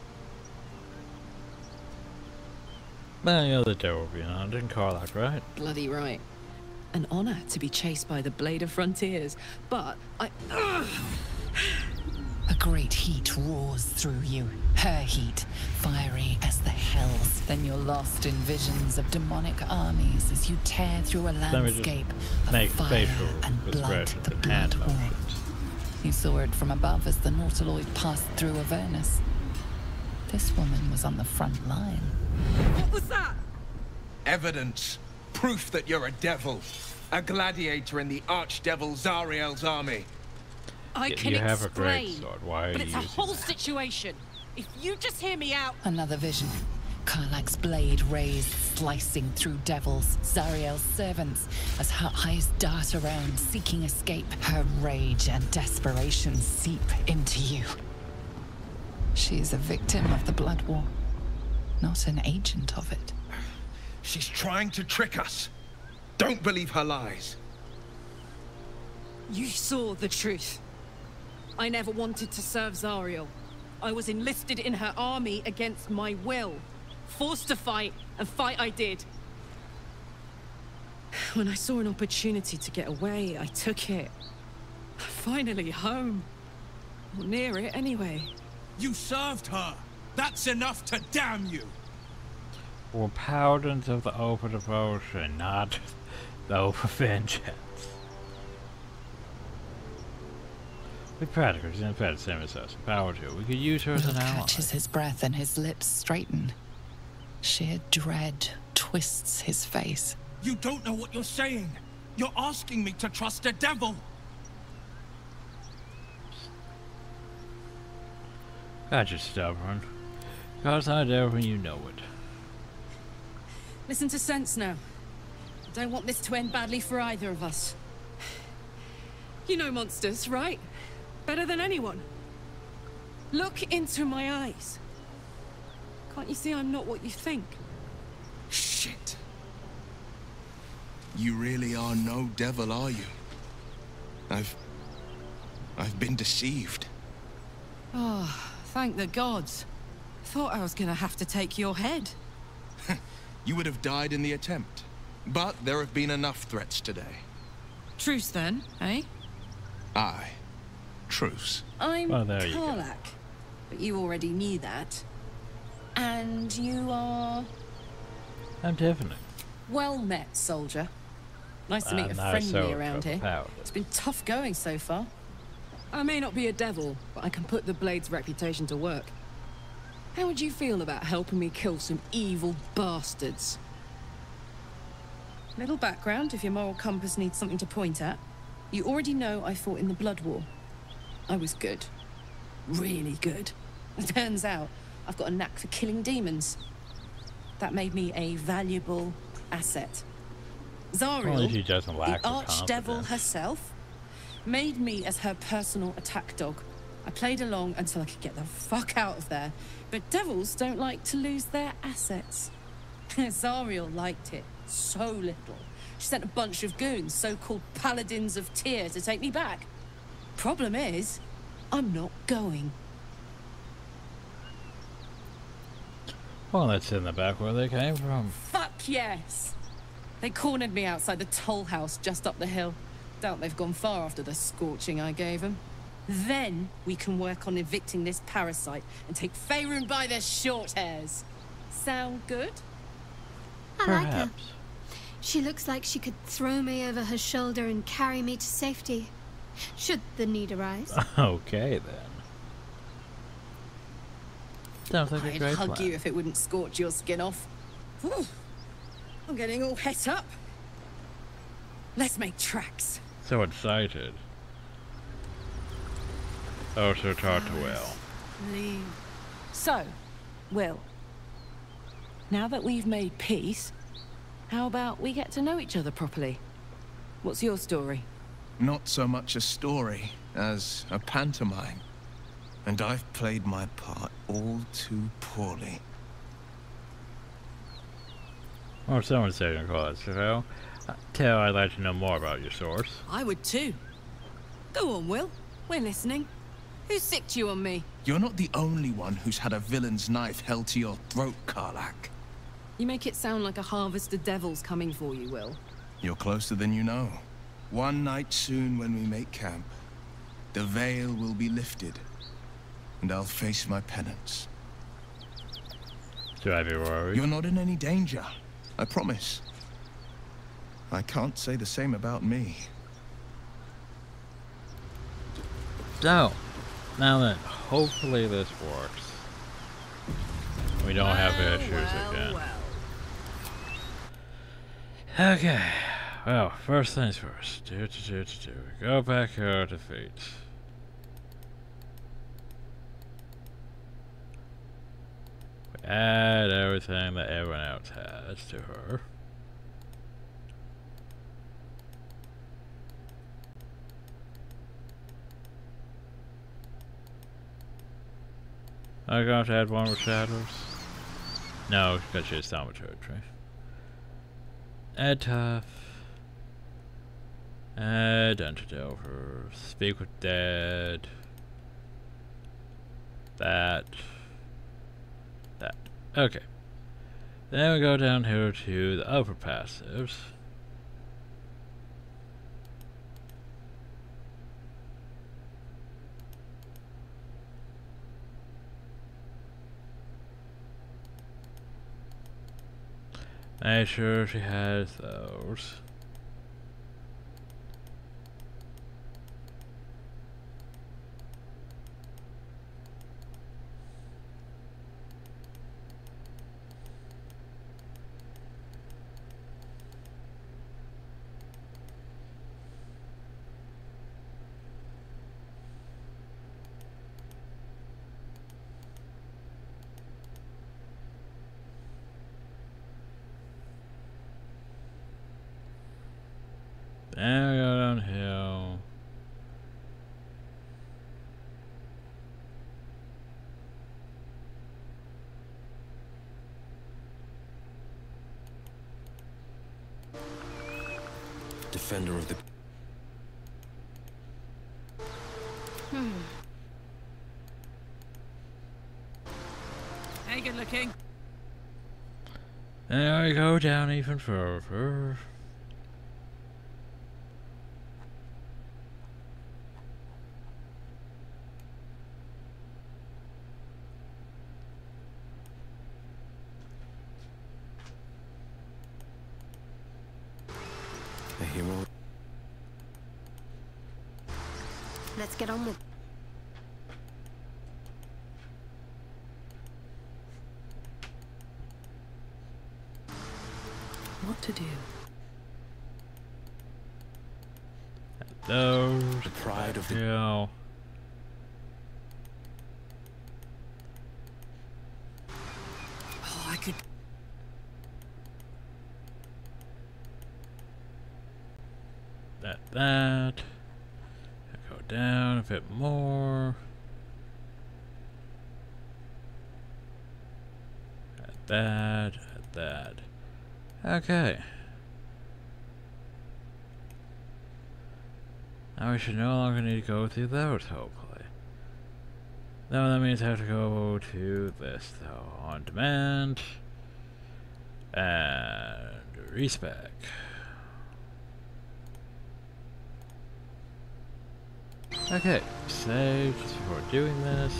Well, you're the devil behind in Karlach, right? Bloody right. An honor to be chased by the Blade of Frontiers, but I... A great heat roars through you. Her heat, fiery as the hells. Then you're lost in visions of demonic armies as you tear through a landscape of fire and blood, the blood war. You saw it from above as the Nautiloid passed through Avernus. This woman was on the front line. What was that? Evidence. Proof that you're a devil. A gladiator in the archdevil Zariel's army. I can you have explain, a great sword. Why are but you it's a using whole that? situation. If you just hear me out... Another vision. Karlach's blade raised, slicing through devils, Zariel's servants, as her eyes dart around, seeking escape. Her rage and desperation seep into you. She is a victim of the blood war, not an agent of it. She's trying to trick us. Don't believe her lies. You saw the truth. I never wanted to serve Zariel. I was enlisted in her army against my will. Forced to fight, and fight I did. When I saw an opportunity to get away, I took it. Finally home. Or near it, anyway. You served her! That's enough to damn you! We're paladins of the open devotion, not the open vengeance. We practically in fact same as us. Power to. We could use her as an ally. Catches his breath and his lips straighten. Sheer dread twists his face. You don't know what you're saying! You're asking me to trust a devil! God, you're stubborn. God's not there when you know it. Listen to sense now. I don't want this to end badly for either of us. You know monsters, right? Better than anyone. Look into my eyes. Can't you see I'm not what you think? Shit. You really are no devil, are you? I've been deceived. Oh, thank the gods. Thought I was gonna have to take your head. You would have died in the attempt. But there have been enough threats today. Truce then, eh? Aye. Truce. I'm Well, there you go. Karlach, but you already knew that. And you are... I'm Tiffany. Well met, soldier. Nice to meet a Nice friendly soldier, around here. paladin. It's been tough going so far. I may not be a devil, but I can put the Blade's reputation to work. How would you feel about helping me kill some evil bastards? Little background, if your moral compass needs something to point at. You already know I fought in the Blood War. I was good. Really good. It turns out I've got a knack for killing demons. That made me a valuable asset. Zariel, Only she doesn't lack the the archdevil confidence. herself, made me as her personal attack dog. I played along until I could get the fuck out of there. But devils don't like to lose their assets. Zariel liked it so little. She sent a bunch of goons, so-called paladins of Tyr, to take me back. Problem is, I'm not going. Well, that's in the back where they came from. Fuck yes! They cornered me outside the toll house just up the hill. Doubt they've gone far after the scorching I gave them. Then we can work on evicting this parasite and take Faerun by the short hairs. Sound good? I like her. She looks like she could throw me over her shoulder and carry me to safety, should the need arise. Okay, then. Sounds like a great I'd hug plan. you if it wouldn't scorch your skin off. Whew. I'm getting all het up. Let's make tracks. So excited. Oh, so talk to Will. So, Will, now that we've made peace, how about we get to know each other properly? What's your story? Not so much a story as a pantomime. And I've played my part all too poorly. Or someone said in call it so. Tell I'd like to know more about your source. I would too. Go on, Will. We're listening. Who sicked you on me? You're not the only one who's had a villain's knife held to your throat, Karlach. You make it sound like a harvest of devils coming for you, Will. You're closer than you know. One night soon when we make camp, the veil will be lifted, and I'll face my penance. Should I be worried? You're not in any danger, I promise. I can't say the same about me. So, now then, hopefully this works. We don't have issues again. Okay. Well, first things first. Go back here to defeat. We add everything that everyone else has to her. I'm going to add one with shadows. No, because she's thaumaturgy. Add tough. Add Delver. Speak with dead. That. Okay. Then we go down here to the upper passives. Make sure she has those. Then we go downhill. Defender of the... Hey, good looking. Then we go down even further. A hero. Let's get on with. What to do? Those. The pride of the... Yeah. Oh, I could... That. Go down a bit more. Add that. Okay. Now we should no longer need to go through those, hopefully. No, that means I have to go to this though. On demand. And respec. Okay, save just before doing this.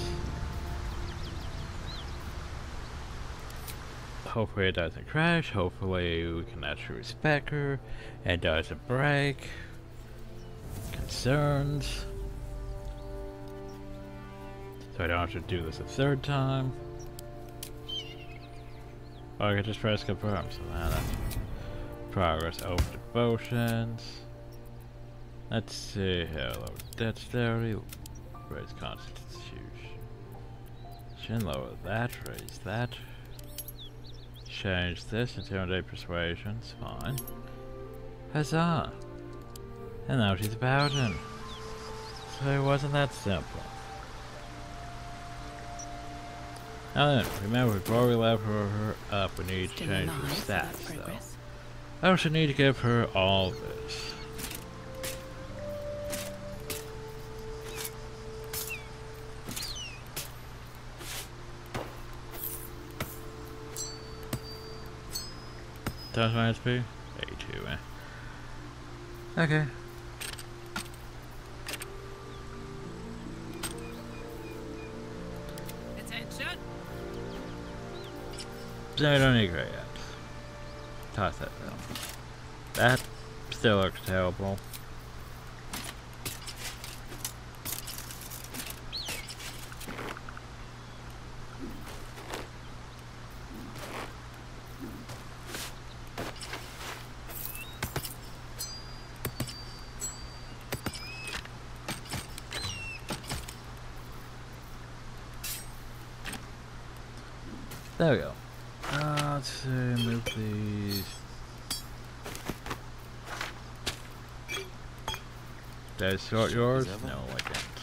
Hopefully it doesn't crash, hopefully we can actually respec her, and doesn't break. Concerns. So I don't have to do this a third time. Or I can just press confirm, so now that's progress over devotions. Let's see here, lower dexterity, raise constitution, lower that, raise that. Change this, intimidate persuasions, fine. Huzzah! And now she's a paladin. So it wasn't that simple. Now then, remember before we level her up, we need to change her stats though. I also need to give her all this. Times my HP? 82, eh? Okay. Attention! So I don't need gray yet. Toss that down. That still looks terrible. There we go. Let's see, move these. Did I sort yours? No, I didn't.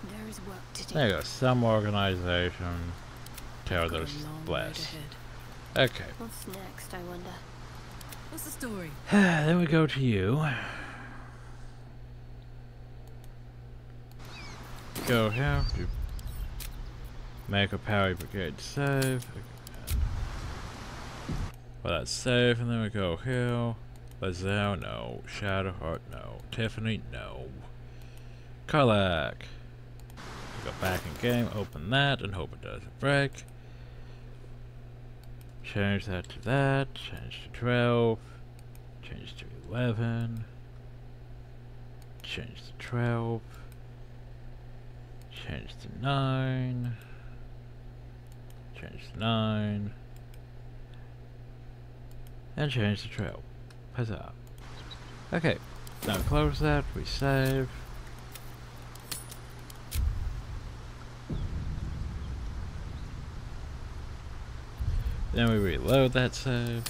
There is work to do. There you go, some organization. Tear those bless. Okay. What's next, I wonder? What's the story? Then we go to you. Go here to make a parry brigade save. Well, that's safe, and then we go here. Lazelle, no. Shadowheart, no. Tiffany, no. Karlach. Go back in game, open that, and hope it doesn't break. Change that to that. Change to 12. Change to 11. Change to 12. Change to 9. Change to 9. And change to 12. Huzzah. Okay, now close that, we save. Then we reload that save.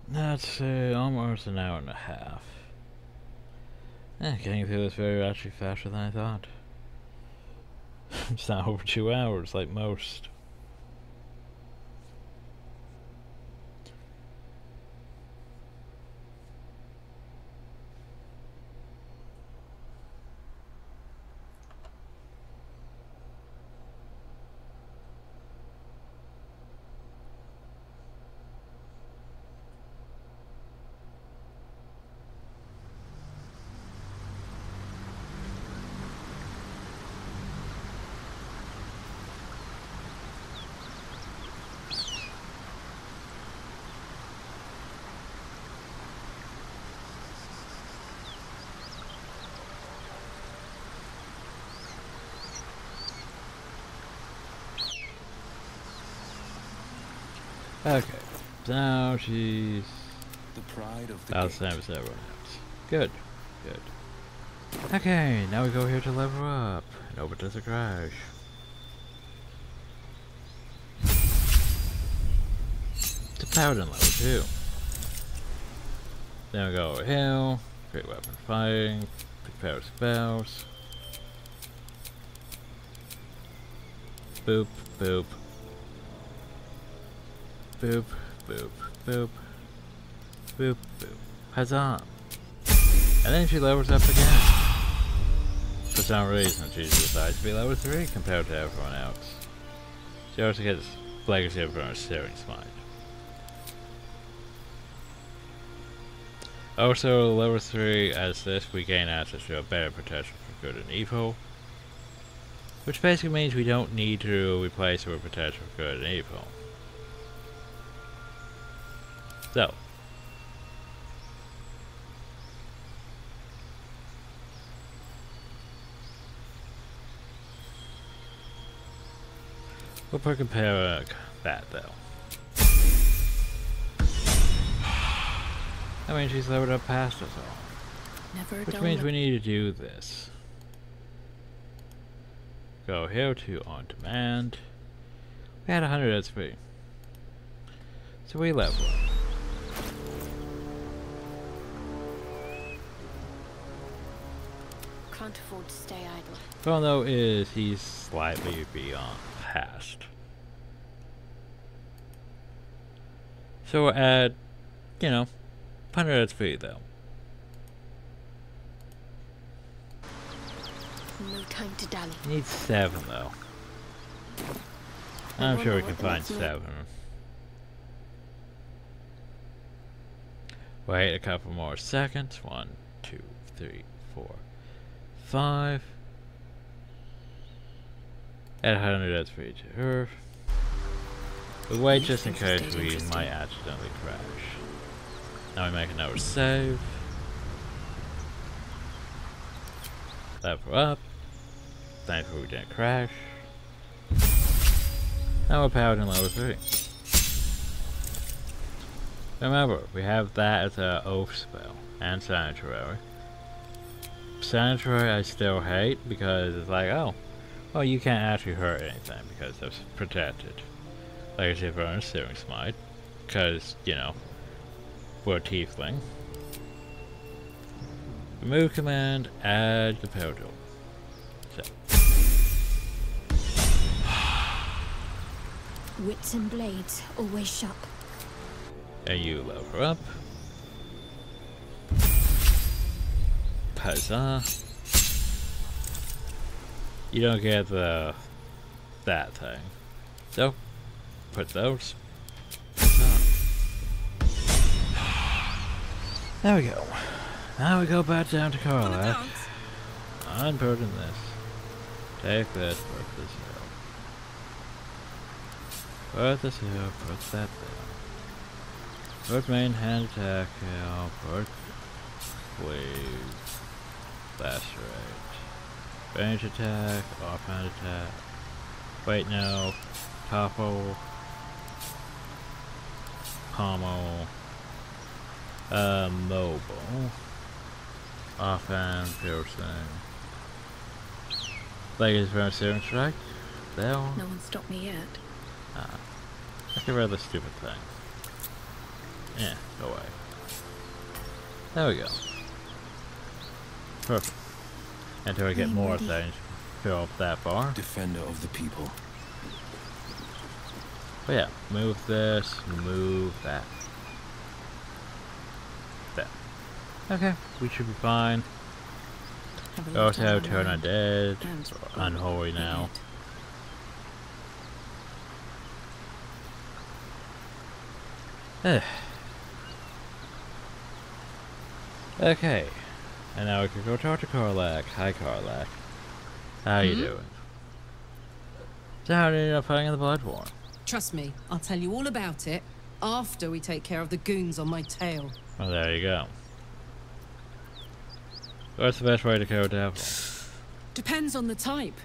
That's almost an hour and a half. Getting through this very actually faster than I thought. It's not over 2 hours like most. Okay, so now she's the pride of the about the same as everyone else. Good, good. Okay, now we go here to level up. And hope it doesn't crash. It's a paladin level too. Then we go over here. Great weapon fighting. Prepare spells. Boop, boop. Boop, boop, boop. Boop, boop. Huzzah! And then she levels up again. For some reason, she decides to be level 3 compared to everyone else. She also gets Legacy of her Searing Smite. Also, level 3, as this, we gain access to a better protection for good and evil. Which basically means we don't need to replace her with protection for good and evil. So. We'll compare that though. I mean, she's leveled up past us all. Never Which means we need to do this. Go here to on demand. We had 100 SP. So we level up. Can't afford to stay idle. Problem though is he's slightly beyond past. So we'll add, you know, 100 SP though. No time to dally. Need 7 though. I'm sure we can find 7. Wait a couple more seconds. 1, 2, 3, 4, 5. Add 100 SP to her. But wait just in case we might accidentally crash. Now we make another save. Level up. Thankfully we didn't crash. Now we're Paladin level 3. Remember, we have that as an oath spell and Sanctuary. Sanctuary I still hate because it's like, oh, well you can't actually hurt anything because it's protected. Legacy of Burn, Searing Smite, because, you know, we're a Tiefling. Remove command, add the Peltor. So. Wits and blades, always sharp. And you level up. Huzzah. You don't get that thing. So, put those. There we go. Now we go back down to Karlach. Unburden this. Take this, put this here. Put this here, put that there. Put main hand attack here, put cleave. Lacerate. Range attack, offhand attack. Wait, no. Topple. Pommel. Mobile. Offhand, piercing. Legacy from Searing Strike. There. No one stopped me yet. I get rid of the stupid thing. Yeah, go away. There we go. Perfect. Until I get more things, fill up that bar. Defender of the people. But yeah, move this, move that. There. Okay, we should be fine. We also have Turn Undead, Unholy now. Okay, and now we can go talk to Karlach. Hi Karlach. How you doing? So how did you end up fighting in the Blood War? Trust me, I'll tell you all about it after we take care of the goons on my tail. Well, there you go. What's the best way to kill a devil? Depends on the type.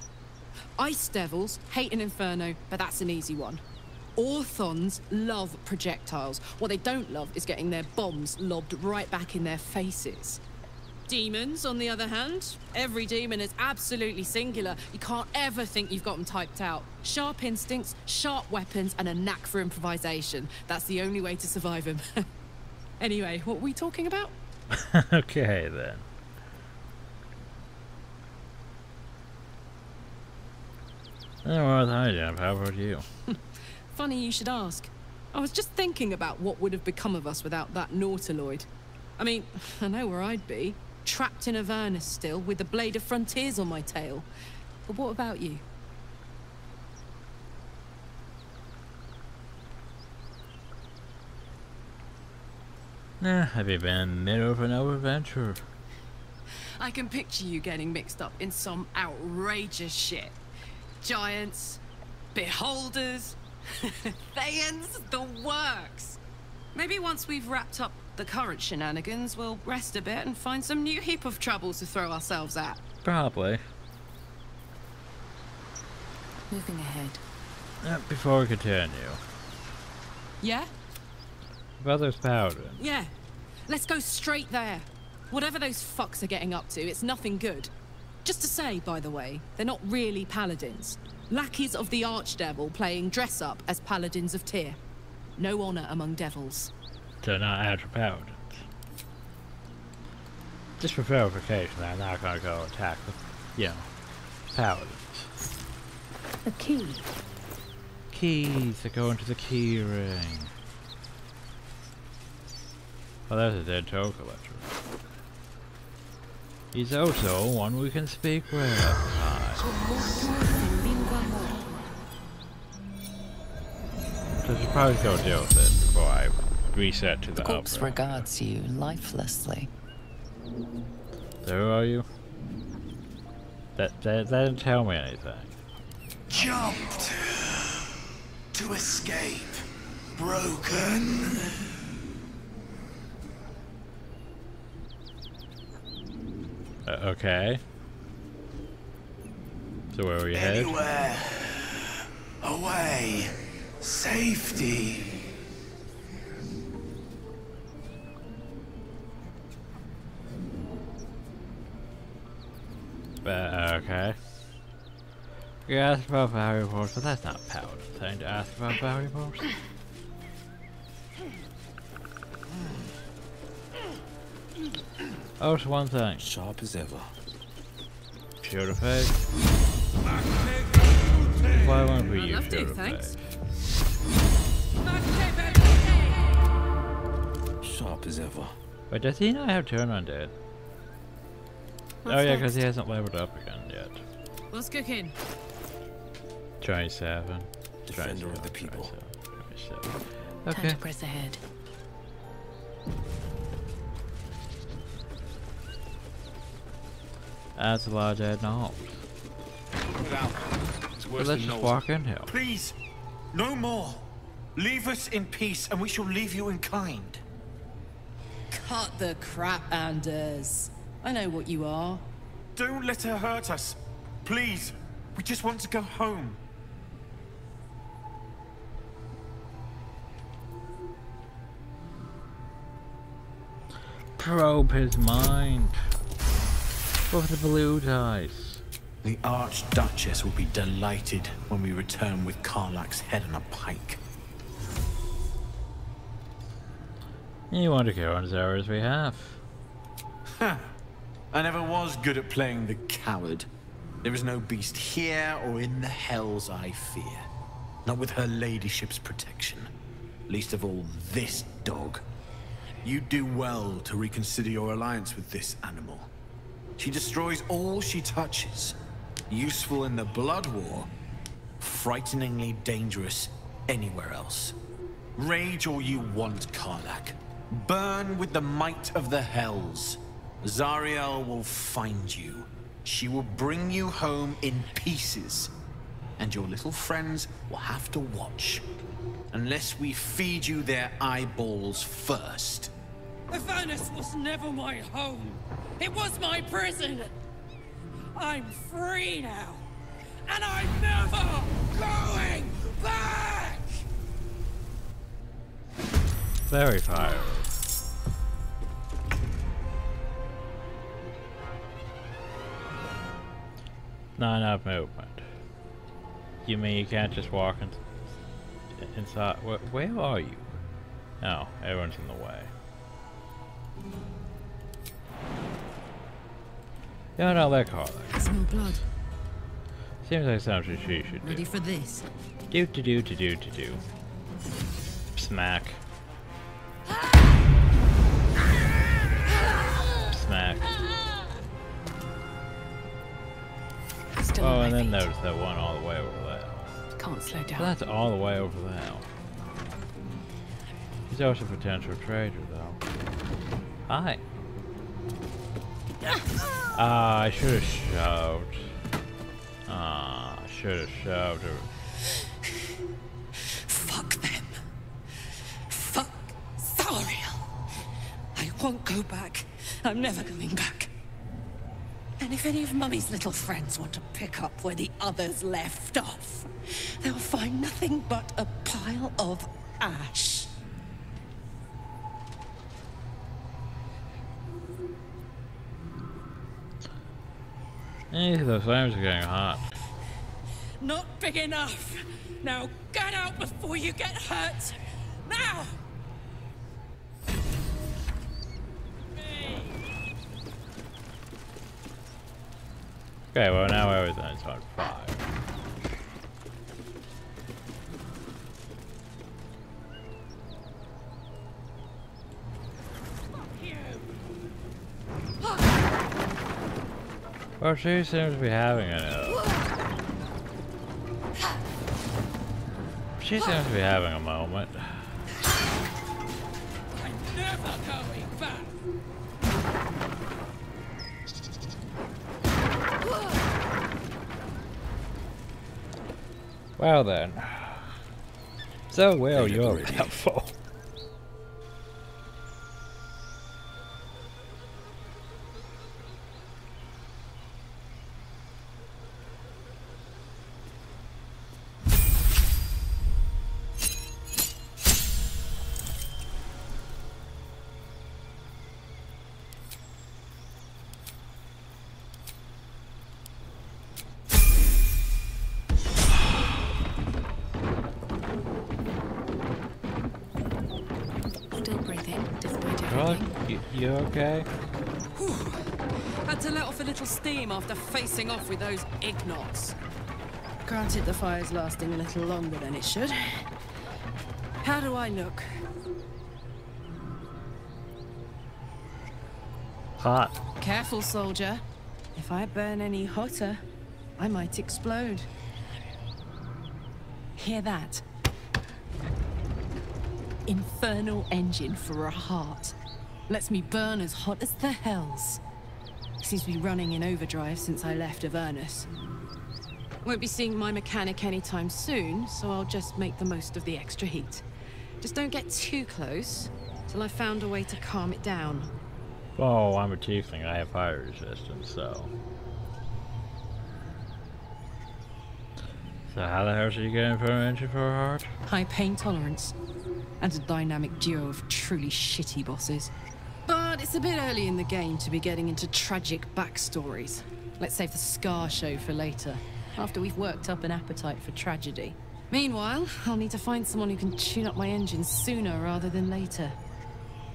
Ice devils hate an inferno, but that's an easy one. Orthons love projectiles. What they don't love is getting their bombs lobbed right back in their faces. Demons, on the other hand, every demon is absolutely singular. You can't ever think you've got them typed out. Sharp instincts, sharp weapons, and a knack for improvisation. That's the only way to survive them. Anyway, what were we talking about? Okay, then. Well, I did. How about you? Funny you should ask. I was just thinking about what would have become of us without that Nautiloid. I mean, I know where I'd be. Trapped in Avernus still, with the Blade of Frontiers on my tail. But what about you? Have you been in the middle of an adventure? I can picture you getting mixed up in some outrageous shit. Giants, beholders, Thayans, the works. Maybe once we've wrapped up the current shenanigans, we'll rest a bit and find some new heap of troubles to throw ourselves at. Probably. Moving ahead. Before we continue. Yeah? About those Paladins. Yeah. Let's go straight there. Whatever those fucks are getting up to, it's nothing good. Just to say, by the way, they're not really paladins. Lackeys of the Archdevil playing dress-up as paladins of Tyr. No honor among devils. They're not actual Paladins. Just for verification, I'm not gonna go attack the, you know, Paladins. A key. Keys that go into the key ring. Oh, that's a dead toll collector. He's also one we can speak with. So I should probably go deal with it before I reset to the corpse upper. regards you lifelessly. So who are you? That didn't tell me anything. Jumped to escape. Broken. Okay. So where were you headed? Anywhere. Away. Safety. Okay. You asked about variables, but that's not a paladin thing to ask about variables. Oh, it's one thing. Sharp as ever. Shield of Faith. Why won't we use Shield of Faith? Sharp as ever. Wait, does he not have turn undead? Oh yeah, because he hasn't leveled up again yet. What's cooking? 27. Defender of the people. 27. Time Okay. to press ahead. That's a lot of dead knobs. It's Well, let's just walk in here. Please, no more. Leave us in peace, and we shall leave you in kind. Cut the crap, Anders. I know what you are. Don't let her hurt us. Please, we just want to go home. Probe his mind. With the blue dice. The Archduchess will be delighted when we return with Karlach's head on a pike. You want to go on as hours as we have. Huh. I never was good at playing the coward. There is no beast here or in the hells I fear. Not with her ladyship's protection. Least of all this dog. You do well to reconsider your alliance with this animal. She destroys all she touches. Useful in the blood war. Frighteningly dangerous anywhere else. Rage all you want, Karlach. Burn with the might of the hells. Zariel will find you. She will bring you home in pieces. And your little friends will have to watch. Unless we feed you their eyeballs first. Avernus was never my home. It was my prison. I'm free now. And I'm never going back! Very fiery. Not enough movement. You mean you can't just walk inside? Where are you? Oh, everyone's in the way. Yeah, no, that car. I smell blood. Seems like something she should do. Ready for this? Do. Smack. Smack. Still Oh, on and my then feet. notice that one all the way over there. Can't slow down. Well, that's all the way over there. He's also a potential traitor, though. Hi. Ah, I should have shoved. Ah, I should have shoved her. Fuck them. Fuck Zariel. I won't go back. I'm never going back. And if any of Mummy's little friends want to pick up where the others left off, they'll find nothing but a pile of ash. The flames are getting hot. Not big enough. Now get out before you get hurt. Now! Okay, well now everything's on fire. Well, she seems to be having she seems to be having a moment. I'm never going back. Well then. So well, you're helpful. You okay? Whew. Had to let off a little steam after facing off with those ignots. Granted, the fire's lasting a little longer than it should. How do I look? Hot. Careful, soldier. If I burn any hotter, I might explode. Hear that? Infernal engine for a heart. Lets me burn as hot as the hells. Seems to be running in overdrive since I left Avernus. Won't be seeing my mechanic anytime soon, so I'll just make the most of the extra heat. Just don't get too close, till I've found a way to calm it down. Oh, I'm a Tiefling. I have fire resistance, so... So how the hell should you get infernal engine for a heart? High pain tolerance, and a dynamic duo of truly shitty bosses. But it's a bit early in the game to be getting into tragic backstories. Let's save the Scar show for later, after we've worked up an appetite for tragedy. Meanwhile, I'll need to find someone who can tune up my engine sooner rather than later.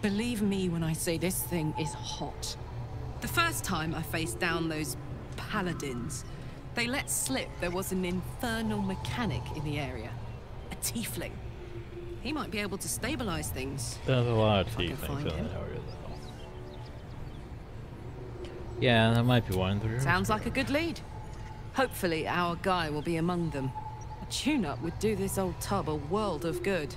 Believe me when I say this thing is hot. The first time I faced down those paladins, they let slip there was an infernal mechanic in the area. A Tiefling. He might be able to stabilize things. There's a lot of Tieflings in the area, though. Yeah, that might be one through. Sounds like a good lead. Hopefully our guy will be among them. A tune-up would do this old tub a world of good.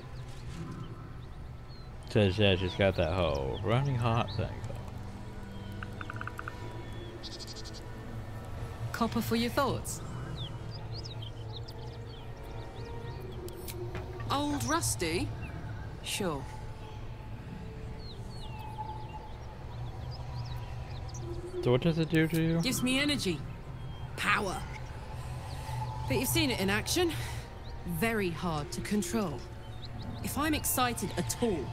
Says yeah, she's got that whole running hot thing. Copper for your thoughts. Old Rusty? Sure. So what does it do to you? Gives me energy. Power. But you've seen it in action. Very hard to control. If I'm excited at all,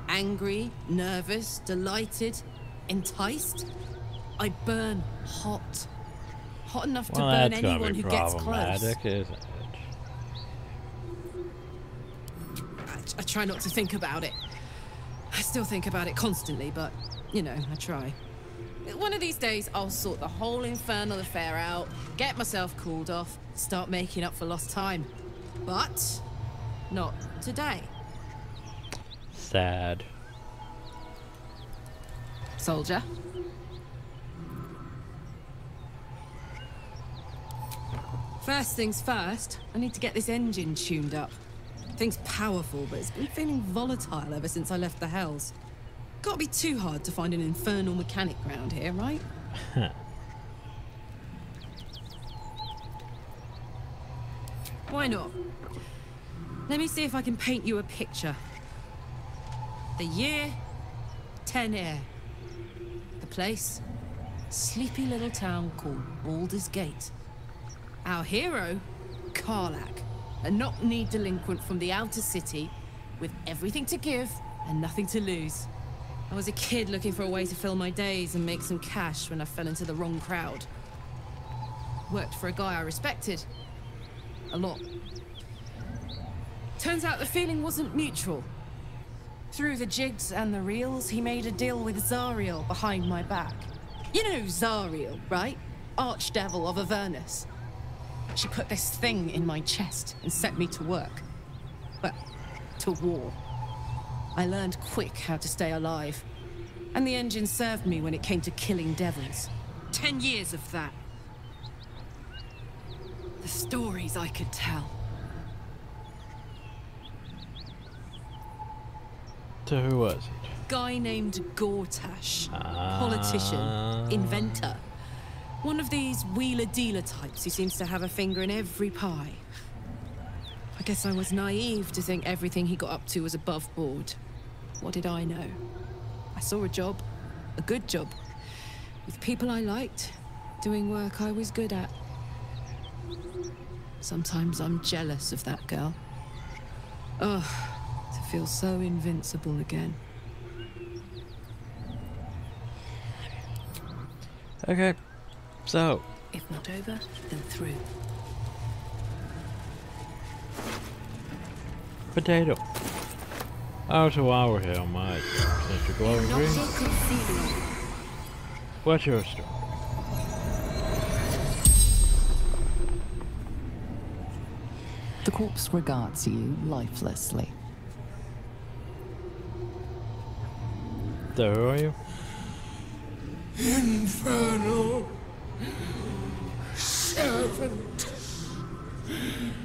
angry, nervous, delighted, enticed, I burn hot. Hot enough to burn anyone who gets close. Isn't it? I try not to think about it. I still think about it constantly, but You know, I try. One of these days, I'll sort the whole infernal affair out, get myself cooled off, start making up for lost time. But not today. Sad. Soldier. First things first, I need to get this engine tuned up. Thing's powerful, but it's been feeling volatile ever since I left the Hells. Can't be too hard to find an infernal mechanic round here, right? Why not? Let me see if I can paint you a picture. The year, 10 air. The place, sleepy little town called Baldur's Gate. Our hero, Karlach, a knock-kneed delinquent from the outer city with everything to give and nothing to lose. I was a kid looking for a way to fill my days and make some cash when I fell into the wrong crowd. Worked for a guy I respected. A lot. Turns out the feeling wasn't mutual. Through the jigs and the reels, he made a deal with Zariel behind my back. You know Zariel, right? Archdevil of Avernus. She put this thing in my chest and set me to work. Well, to war. I learned quick how to stay alive. And the engine served me when it came to killing devils. 10 years of that. The stories I could tell. So who was it? Guy named Gortash. Politician. Inventor. One of these wheeler-dealer types who seems to have a finger in every pie. I guess I was naive to think everything he got up to was above board. What did I know? I saw a job. A good job. With people I liked. Doing work I was good at. Sometimes I'm jealous of that girl. Ugh. To feel so invincible again. Okay. So. If not over, then through. Potato. Oh, so while we're here, my since you're glowing green. What's your story? The corpse regards you lifelessly. So who are you? Infernal servant.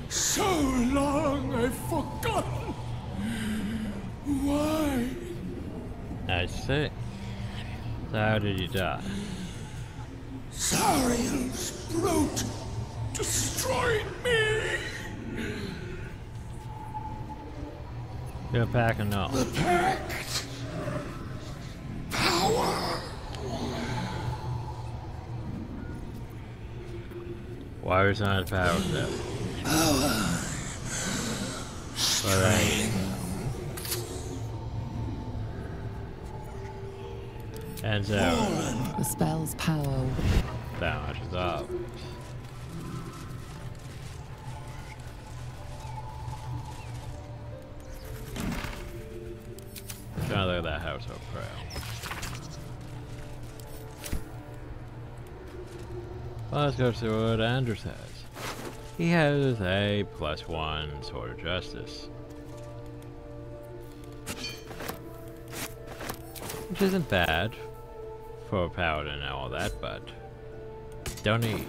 So long I've forgotten. Why? I see. So how did you die? Zariel's brute destroyed me. You're a pack or no? The pact. Power. Why was not a power step? Power. Strength. And so the spell's power vanishes up. Trying to look at that house so proud. Well, let's go see what Anders has. He has a +1 Sword of Justice. Which isn't bad for a paladin and all that, but don't need.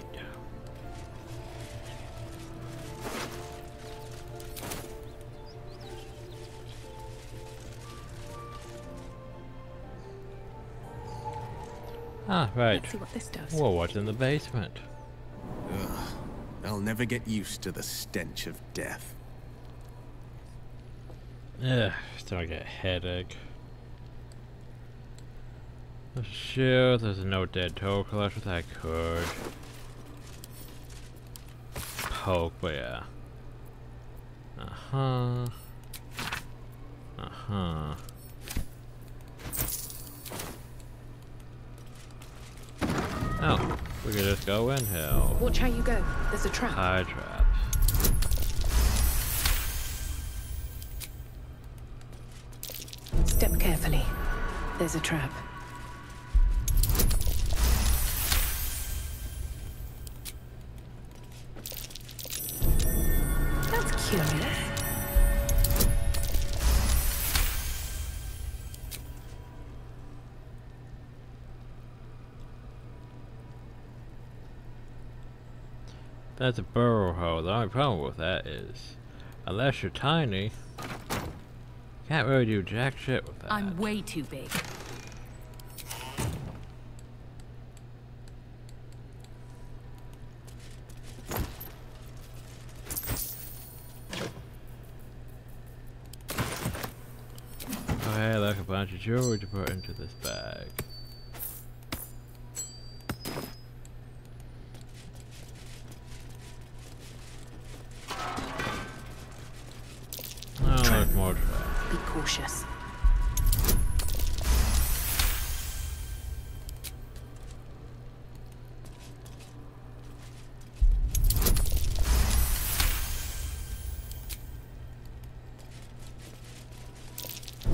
Ah, right. Let's see what this does. Well, what's in the basement? Ugh. I'll never get used to the stench of death. Ugh, starting to get a headache. Sure, there's no dead toe collectors I could poke, but yeah. Uh-huh. Uh-huh. Oh, we could just go in here. Watch how you go. There's a trap. High traps. Step carefully. There's a trap. Curious? That's a burrow hole. The only problem with that is, unless you're tiny, can't really do jack shit with that. I'm way too big. Oh hey, look, a bunch of jewelry to put into this bag. Oh, look, more trash. Be cautious.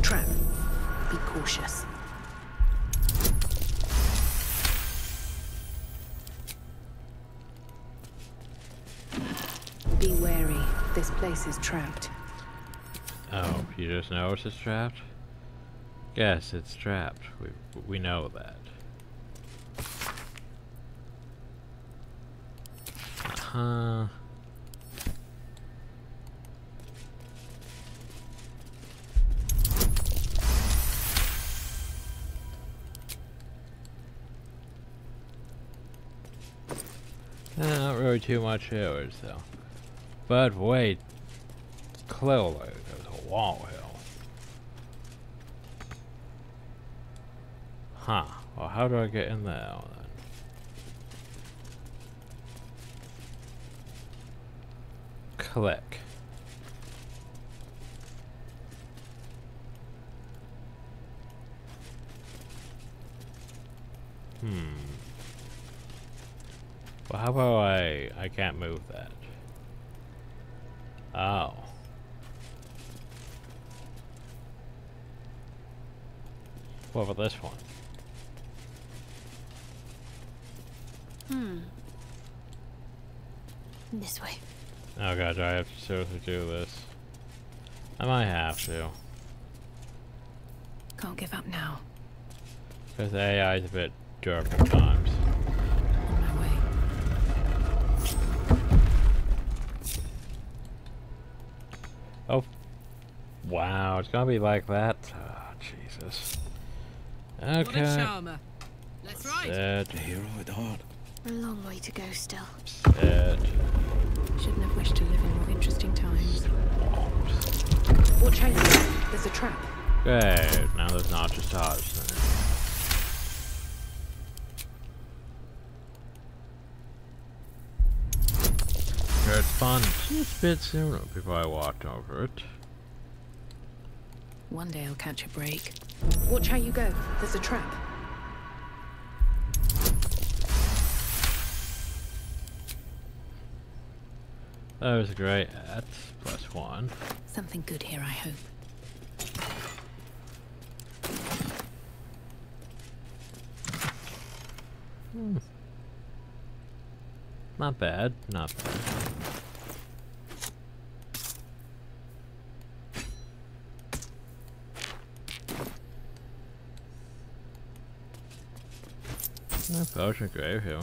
Trap. Be cautious. Be wary. This place is trapped. Oh, you just noticed it's trapped? Yes, it's trapped. We know that. Uh-huh. Not really too much here, though. But wait, clearly there's a wall here. Huh. Well, how do I get in there then? Click. Well, how about I can't move that. Oh. What about this one? This way. Oh god, do I have to seriously do this? I might have to. Can't give up now. Because the AI is a bit jerk at times. On my way. Oh. Wow, it's gonna be like that? Oh, Jesus. Okay. What a charmer. Let's ride. Set. The hero at heart. A long way to go still. Set. Shouldn't have wished to live in more interesting times. Watch out, there's a trap. Good. Now there's not just ours. Good fun. Just a bit sooner before I walked over it. One day I'll catch a break. Watch how you go. There's a trap. That was great. At +1. Something good here, I hope. Not bad. Not bad. No potion grave here.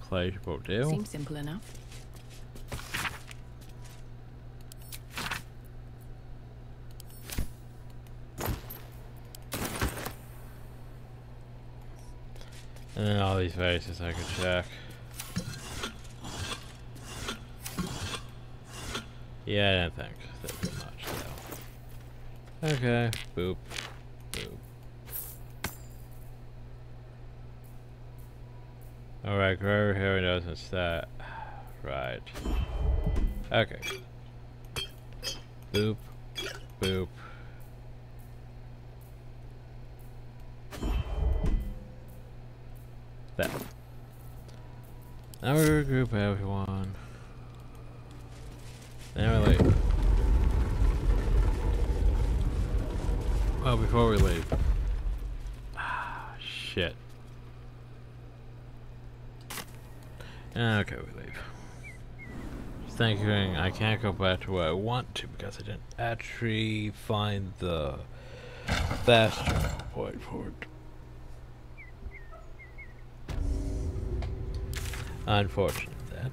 Pleasurable deal. Seems simple enough. And then all these faces I could check. Yeah, I didn't think that'd be much though. Okay, boop, boop. Alright, Grover here knows it's that. Right. Okay. Boop, boop. That. Now we regroup everyone. Then we leave. Well, before we leave. Ah, shit. Okay, we leave. Thinking I can't go back to where I want to because I didn't actually find the fast travel point for it. Unfortunate that.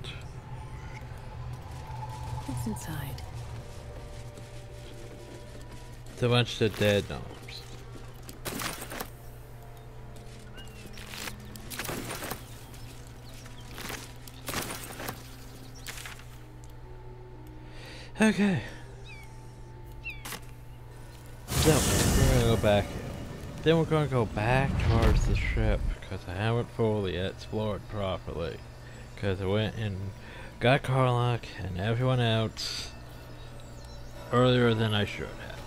What's inside? It's a bunch of dead gnomes. Okay. So, we're gonna go back here. Then we're gonna go back towards the ship, because I haven't fully explored properly. Because I went and got Karlach and everyone else earlier than I should have.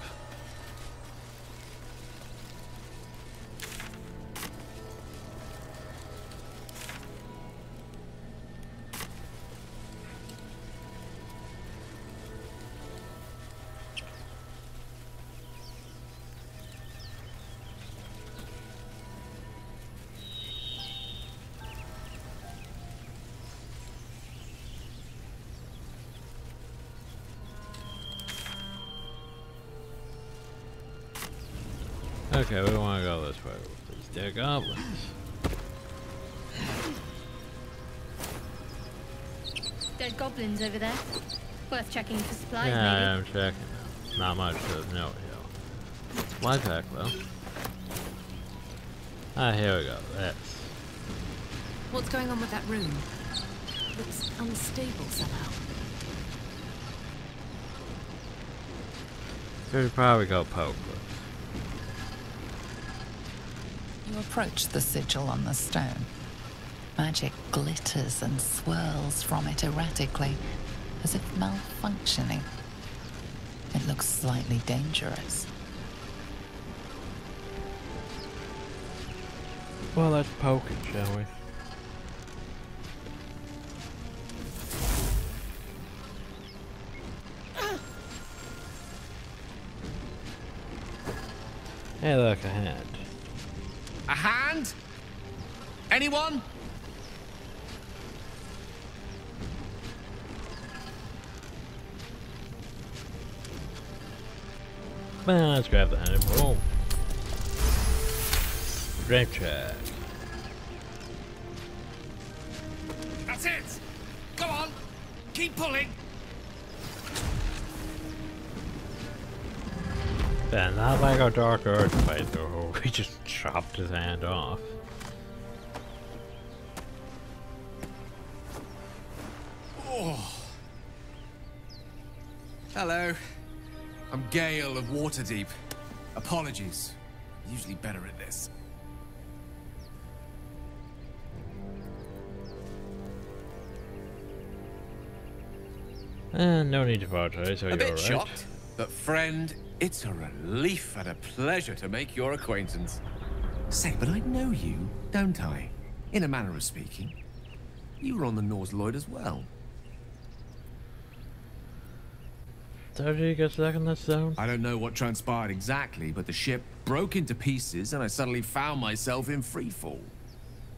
Okay, we don't want to go this way with these dead goblins. Dead goblins over there. Worth checking for supplies, Yeah, maybe. I'm checking. Not much to know, yo. Life hack, though. Ah, here we go. That's. What's going on with that room? Looks unstable somehow. Should probably go poke with. You approach the sigil on the stone. Magic glitters and swirls from it erratically, as if malfunctioning. It looks slightly dangerous. Well, let's poke it, shall we? Hey, look, a hand. A hand? Anyone? Well, let's grab the hand and boom. Strength check. That's it! Go on! Keep pulling! Yeah, not like our Dark Earth playthrough where we just chopped his hand off. Oh. Hello. I'm Gale of Waterdeep. Apologies. I'm usually better at this. No need to apologize, so A you're bit right. shocked, but friend, it's a relief and a pleasure to make your acquaintance. Say, but I know you, don't I? In a manner of speaking. You were on the Norse Lloyd as well. So did you get stuck in that zone? I don't know what transpired exactly, but the ship broke into pieces and I suddenly found myself in freefall.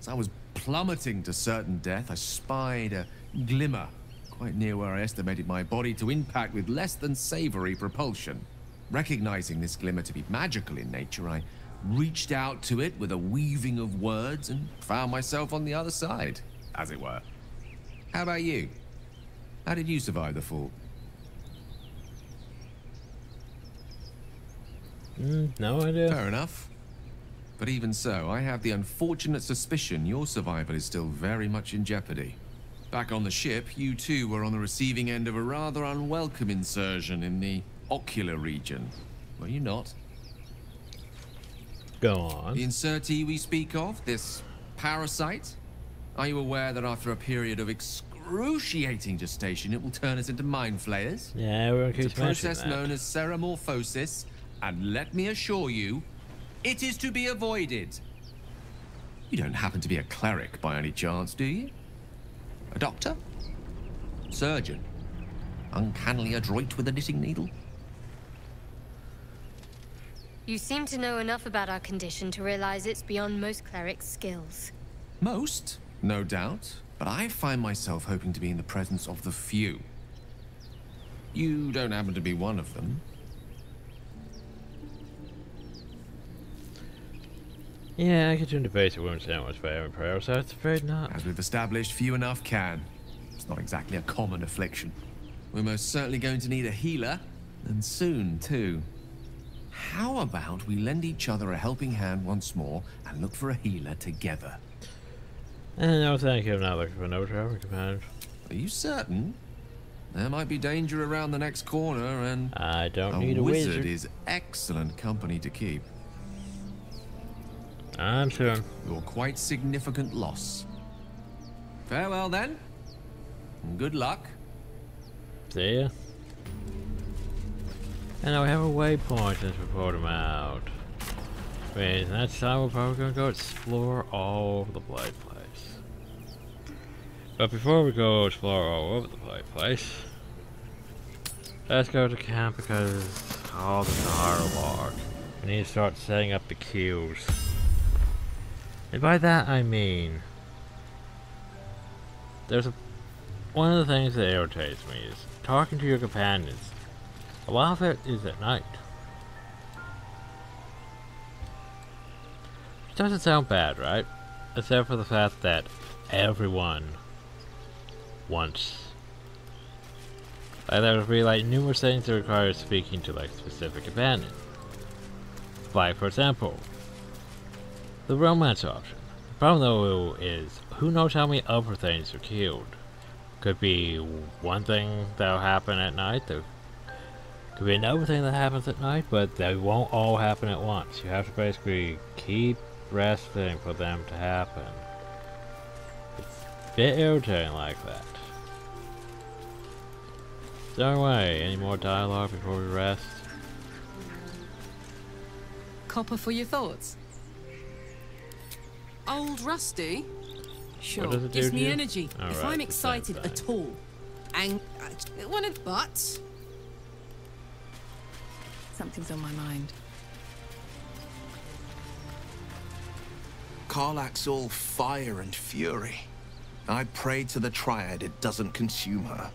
As I was plummeting to certain death, I spied a glimmer quite near where I estimated my body to impact with less than savory propulsion. Recognizing this glimmer to be magical in nature, I reached out to it with a weaving of words and found myself on the other side, as it were. How about you? How did you survive the fall? No idea. Fair enough. But even so, I have the unfortunate suspicion your survival is still very much in jeopardy. Back on the ship, you too were on the receiving end of a rather unwelcome insertion in the ocular region. Were you not? Go on. The insertee we speak of, this parasite? Are you aware that after a period of excruciating gestation, it will turn us into mind flayers? Yeah, we're gonna keep It's a process known as ceramorphosis, and let me assure you, it is to be avoided. You don't happen to be a cleric by any chance, do you? A doctor? Surgeon? Uncannily adroit with a knitting needle? You seem to know enough about our condition to realize it's beyond most clerics' skills. Most, no doubt. but I find myself hoping to be in the presence of the few. You don't happen to be one of them. Yeah, I could turn the basic wounds down with fire and prayer, so it's afraid not. As we've established, few enough can. It's not exactly a common affliction. We're most certainly going to need a healer, and soon, too. How about we lend each other a helping hand once more and look for a healer together? No, thank you. I'm not looking for no traveling companion. Are you certain? There might be danger around the next corner, and I don't need a wizard. Is excellent company to keep. I'm sure. You're quite significant loss. Farewell then. And good luck. See ya. And now we have a waypoint. Let's report them out. Wait, next time we're probably gonna go explore all over the Blade Place. But before we go explore all over the Blade Place, let's go to camp because all the dialogue. We need to start setting up the queues. And by that I mean, one of the things that irritates me is talking to your companions. A lot of it is at night. Which doesn't sound bad, right? Except for the fact that everyone wants. Like, there would be like numerous things that require speaking to like specific companions. Like, for example, the romance option. The problem though is, who knows how many other things are queued? Could be one thing that'll happen at night. There could be another thing that happens at night, but they won't all happen at once. You have to basically keep resting for them to happen. It's a bit irritating like that. So anyway, any more dialogue before we rest? Copper for your thoughts. Old Rusty? Sure, What does it do gives to me you? energy. All if right, I'm it's the same excited thing. at all. And one of but something's on my mind. Karlach's all fire and fury. I pray to the Triad it doesn't consume her.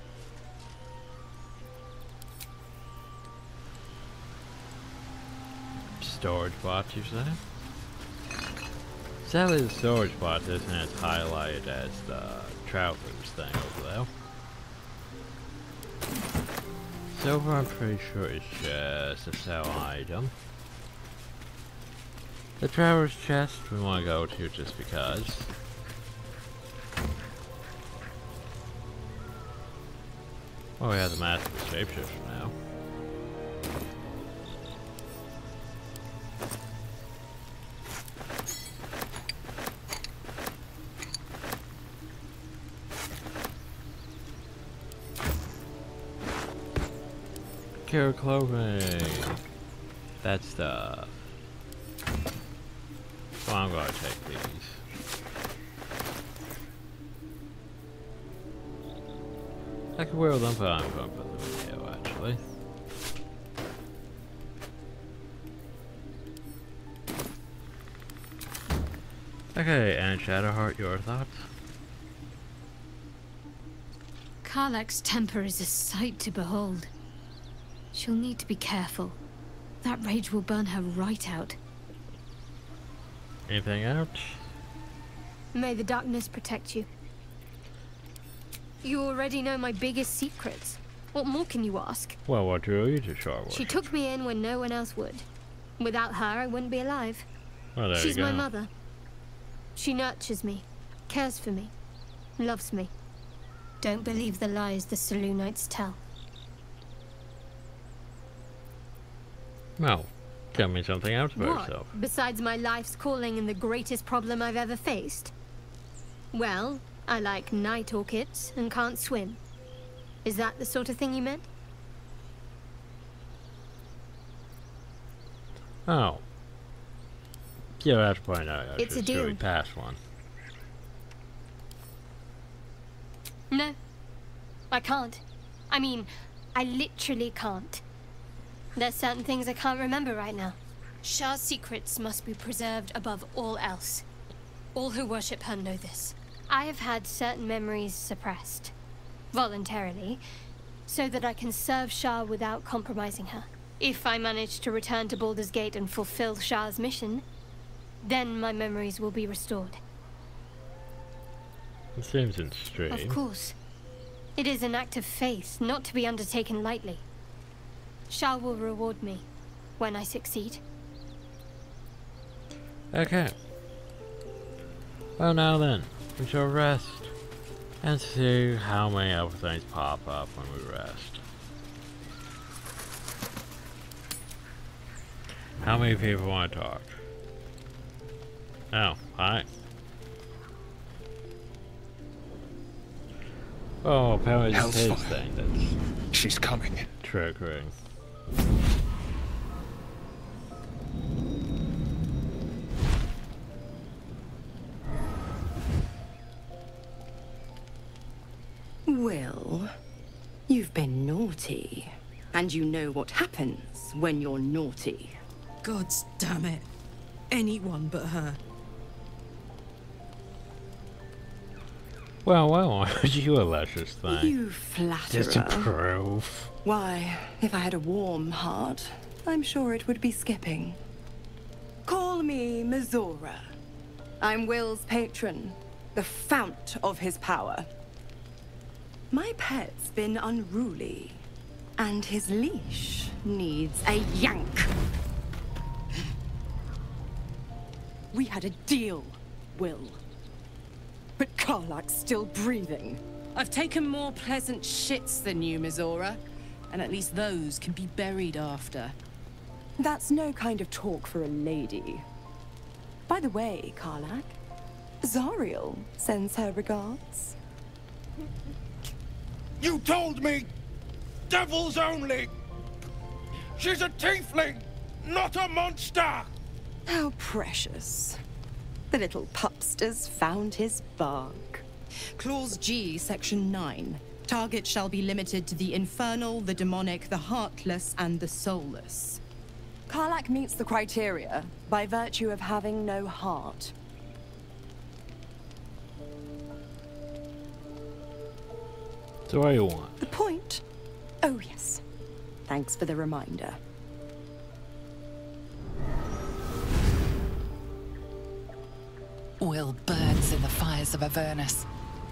Storage bot, you say? Sadly, the storage bot isn't as highlighted as the Traveler's thing over there. Silver, I'm pretty sure it's just a sell item. The Traveler's chest we want to go to just because. Oh, we have the master shapeshifter now. Cure clothing. That stuff. Well, I'm gonna take these. I could wear them, but I'm gonna put them in here actually. Okay, and Shadowheart, your thoughts? Karlach's temper is a sight to behold. She'll need to be careful. That rage will burn her right out. Anything else? May the darkness protect you. You already know my biggest secrets. What more can you ask? Well, what drew you to Charwood? She took me in when no one else would. Without her, I wouldn't be alive. Well, there She's you go. my mother. She nurtures me, cares for me, loves me. Don't believe the lies the Selûnites tell. Well, tell me something else about What? yourself. Besides my life's calling and the greatest problem I've ever faced? Well, I like night orchids and can't swim. Is that the sort of thing you meant? Oh. Yeah, that's point out. It's a Should deal. we pass one? No. I can't. I mean, I literally can't. There's certain things I can't remember right now. Shah's secrets must be preserved above all else. All who worship her know this. I have had certain memories suppressed, voluntarily, so that I can serve Shah without compromising her. If I manage to return to Baldur's Gate and fulfill Shah's mission, then my memories will be restored. It seems extreme. Of course. It is an act of faith, not to be undertaken lightly. Shah will reward me when I succeed. Okay. Well, now then, we shall rest and see how many other things pop up when we rest. How many people want to talk? Oh, hi. Oh, apparently it's his thing that's... She's coming. Triggering. Will, you've been naughty. And you know what happens when you're naughty. God damn it. Anyone but her. Well, you luscious thing. You flatterer. Just to prove. Why, if I had a warm heart, I'm sure it would be skipping. Call me Mizora. I'm Will's patron, the fount of his power. My pet's been unruly, and his leash needs a yank. We had a deal, Will. But Karlak's still breathing. I've taken more pleasant shits than you, Mizora. And at least those can be buried after. That's no kind of talk for a lady. By the way, Karlak, Zariel sends her regards. You told me! Devils only! She's a tiefling, not a monster! How precious. The little pupster's found his bark. Clause G, Section 9. Target shall be limited to the infernal, the demonic, the heartless, and the soulless. Karlak meets the criteria by virtue of having no heart. So what do you want? The point? Oh, yes. Thanks for the reminder. Will burns in the fires of Avernus.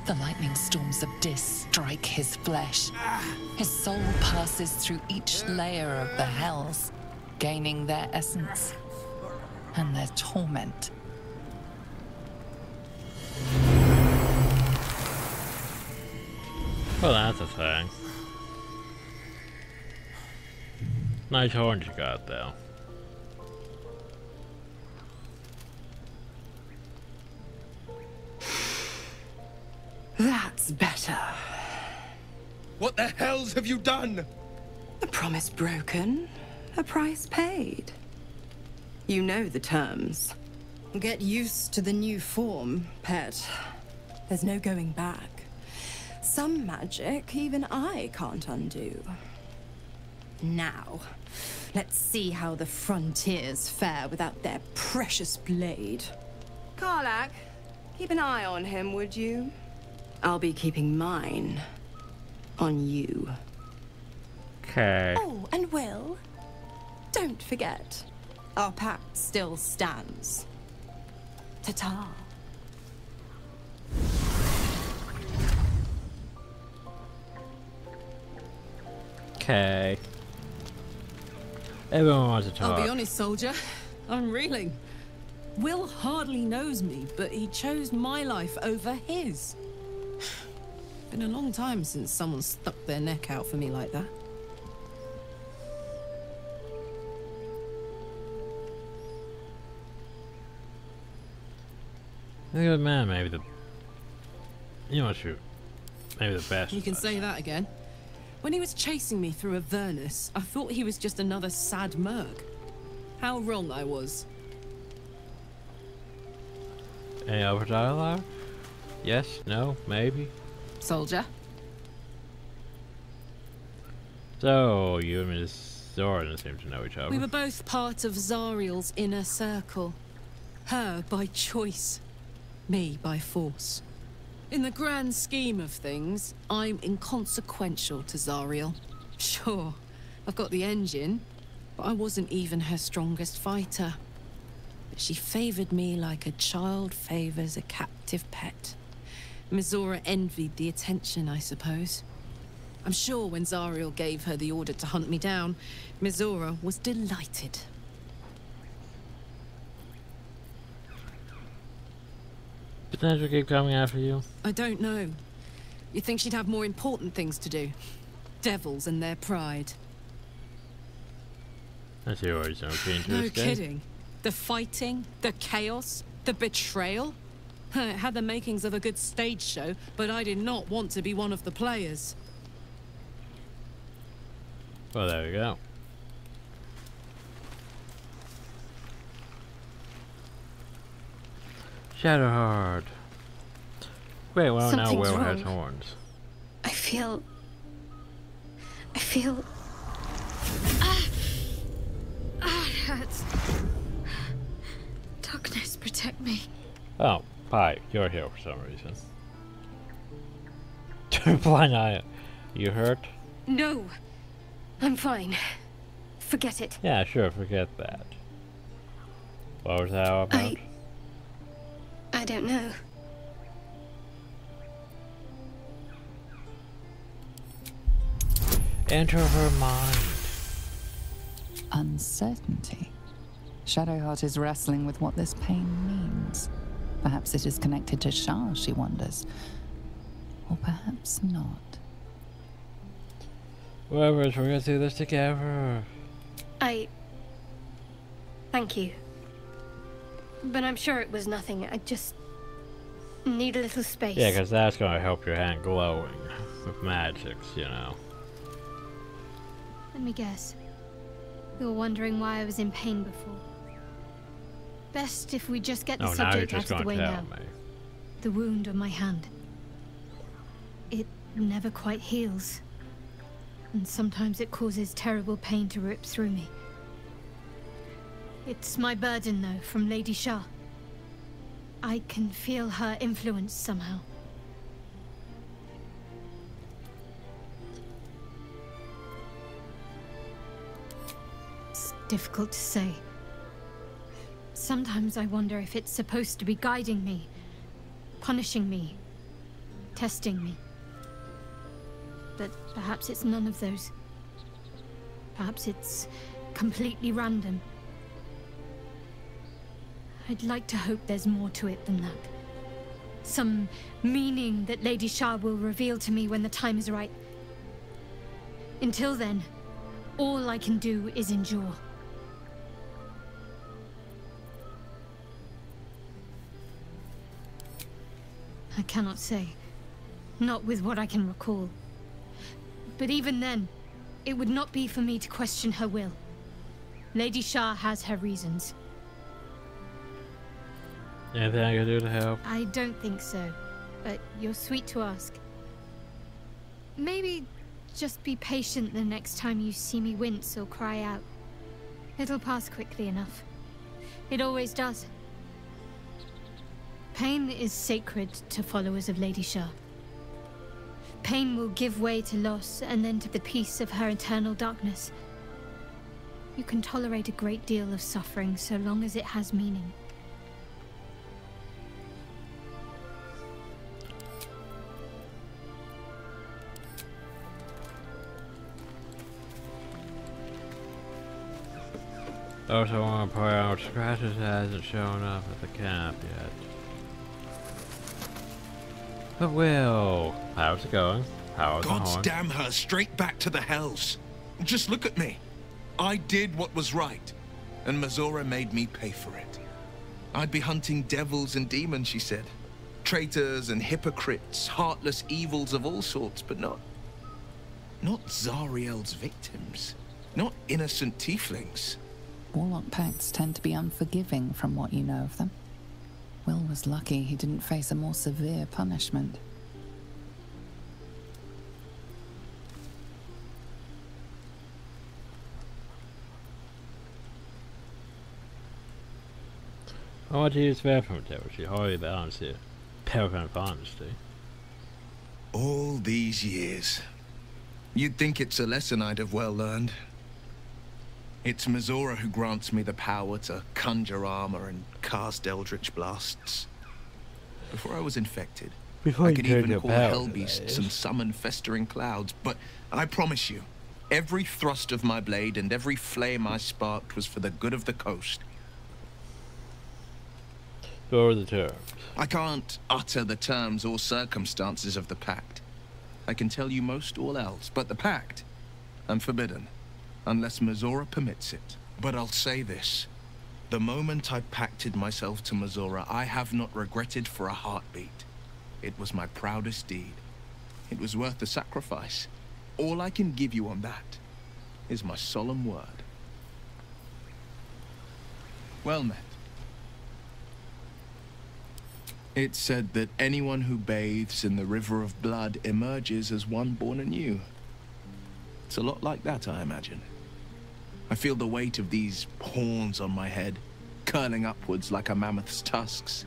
The lightning storms of Dis strike his flesh. His soul passes through each layer of the hells, gaining their essence and their torment. Well, that's a thing. Nice horns you got, though. That's better. What the hells have you done? A promise broken, a price paid. You know the terms. Get used to the new form, pet. There's no going back. Some magic even I can't undo. Now, let's see how the frontiers fare without their precious blade. Karlak, keep an eye on him, would you? I'll be keeping mine on you. Okay. Oh, and Will, don't forget, our pact still stands. Ta-ta. Okay. Everyone wants to talk. I'll be honest, soldier. I'm reeling. Will hardly knows me, but he chose my life over his. Been a long time since someone stuck their neck out for me like that. The good man, maybe the... You know what, shoot. Maybe the best. You can say that again. When he was chasing me through Avernus, I thought he was just another sad merc. How wrong I was. Any other dialogue? Yes? No? Maybe? Soldier? So, you and Miss Zora seem to know each other. We were both part of Zariel's inner circle. Her by choice. Me by force. In the grand scheme of things, I'm inconsequential to Zariel. Sure, I've got the engine, but I wasn't even her strongest fighter. But she favored me like a child favors a captive pet. Mizora envied the attention, I suppose. I'm sure when Zariel gave her the order to hunt me down, Mizora was delighted. Did Nedra keep coming after you? I don't know. You'd think she'd have more important things to do. Devils and their pride. That's yours, okay, to No escape. kidding. The fighting, the chaos, the betrayal. It had the makings of a good stage show, but I did not want to be one of the players. Well, there we go. Shadowheart. Wait, well, now Something's Will has wrong. horns. I feel... it hurts. Darkness, protect me. Oh, Pi, you're here for some reason. Blind eye. You hurt? No, I'm fine. Forget it. Yeah, sure, forget that. What was that all about? I don't know. Enter her mind. Uncertainty. Shadowheart is wrestling with what this pain means. Perhaps it is connected to Shah, she wonders. Or perhaps not. Whoever, we're gonna do this together. Thank you. But I'm sure it was nothing. I just need a little space. Yeah, because that's gonna help your hand glowing with magics, you know. Let me guess. You're wondering why I was in pain before. Best if we just get the Oh, now you're subject out just of the gonna way tell now. me. The wound on my hand. It never quite heals. And sometimes it causes terrible pain to rip through me. It's my burden, though, from Lady Shah. I can feel her influence somehow. It's difficult to say. Sometimes I wonder if it's supposed to be guiding me, punishing me, testing me. But perhaps it's none of those. Perhaps it's completely random. I'd like to hope there's more to it than that. Some meaning that Lady Shah will reveal to me when the time is right. Until then, all I can do is endure. I cannot say. Not with what I can recall. But even then, it would not be for me to question her will. Lady Shah has her reasons. Anything I can do to help? I don't think so, but you're sweet to ask. Maybe just be patient the next time you see me wince or cry out. It'll pass quickly enough. It always does. Pain is sacred to followers of Lady Shah. Pain will give way to loss and then to the peace of her eternal darkness. You can tolerate a great deal of suffering so long as it has meaning. Also want to point out, Scratches hasn't shown up at the camp yet. But Will, how's it going? How's the Gods horn? damn her, straight back to the hells. Just look at me. I did what was right, and Mizora made me pay for it. I'd be hunting devils and demons, she said. Traitors and hypocrites, heartless evils of all sorts, but not Zariel's victims. Not innocent tieflings. Warlock pacts tend to be unforgiving from what you know of them. Will was lucky he didn't face a more severe punishment. I want to use weapon which you highly balance here. Power of honesty. All these years. You'd think it's a lesson I'd have well learned. It's Mizora who grants me the power to conjure armor and cast eldritch blasts. Before I was infected, I could even call hell beasts and summon festering clouds, but I promise you, every thrust of my blade and every flame I sparked was for the good of the coast. What are the terms? I can't utter the terms or circumstances of the pact. I can tell you most all else, but the pact, I'm forbidden, unless Mizora permits it. But I'll say this. The moment I pacted myself to Mizora, I have not regretted for a heartbeat. It was my proudest deed. It was worth the sacrifice. All I can give you on that is my solemn word. Well met. It's said that anyone who bathes in the river of blood emerges as one born anew. It's a lot like that, I imagine. I feel the weight of these horns on my head, curling upwards like a mammoth's tusks.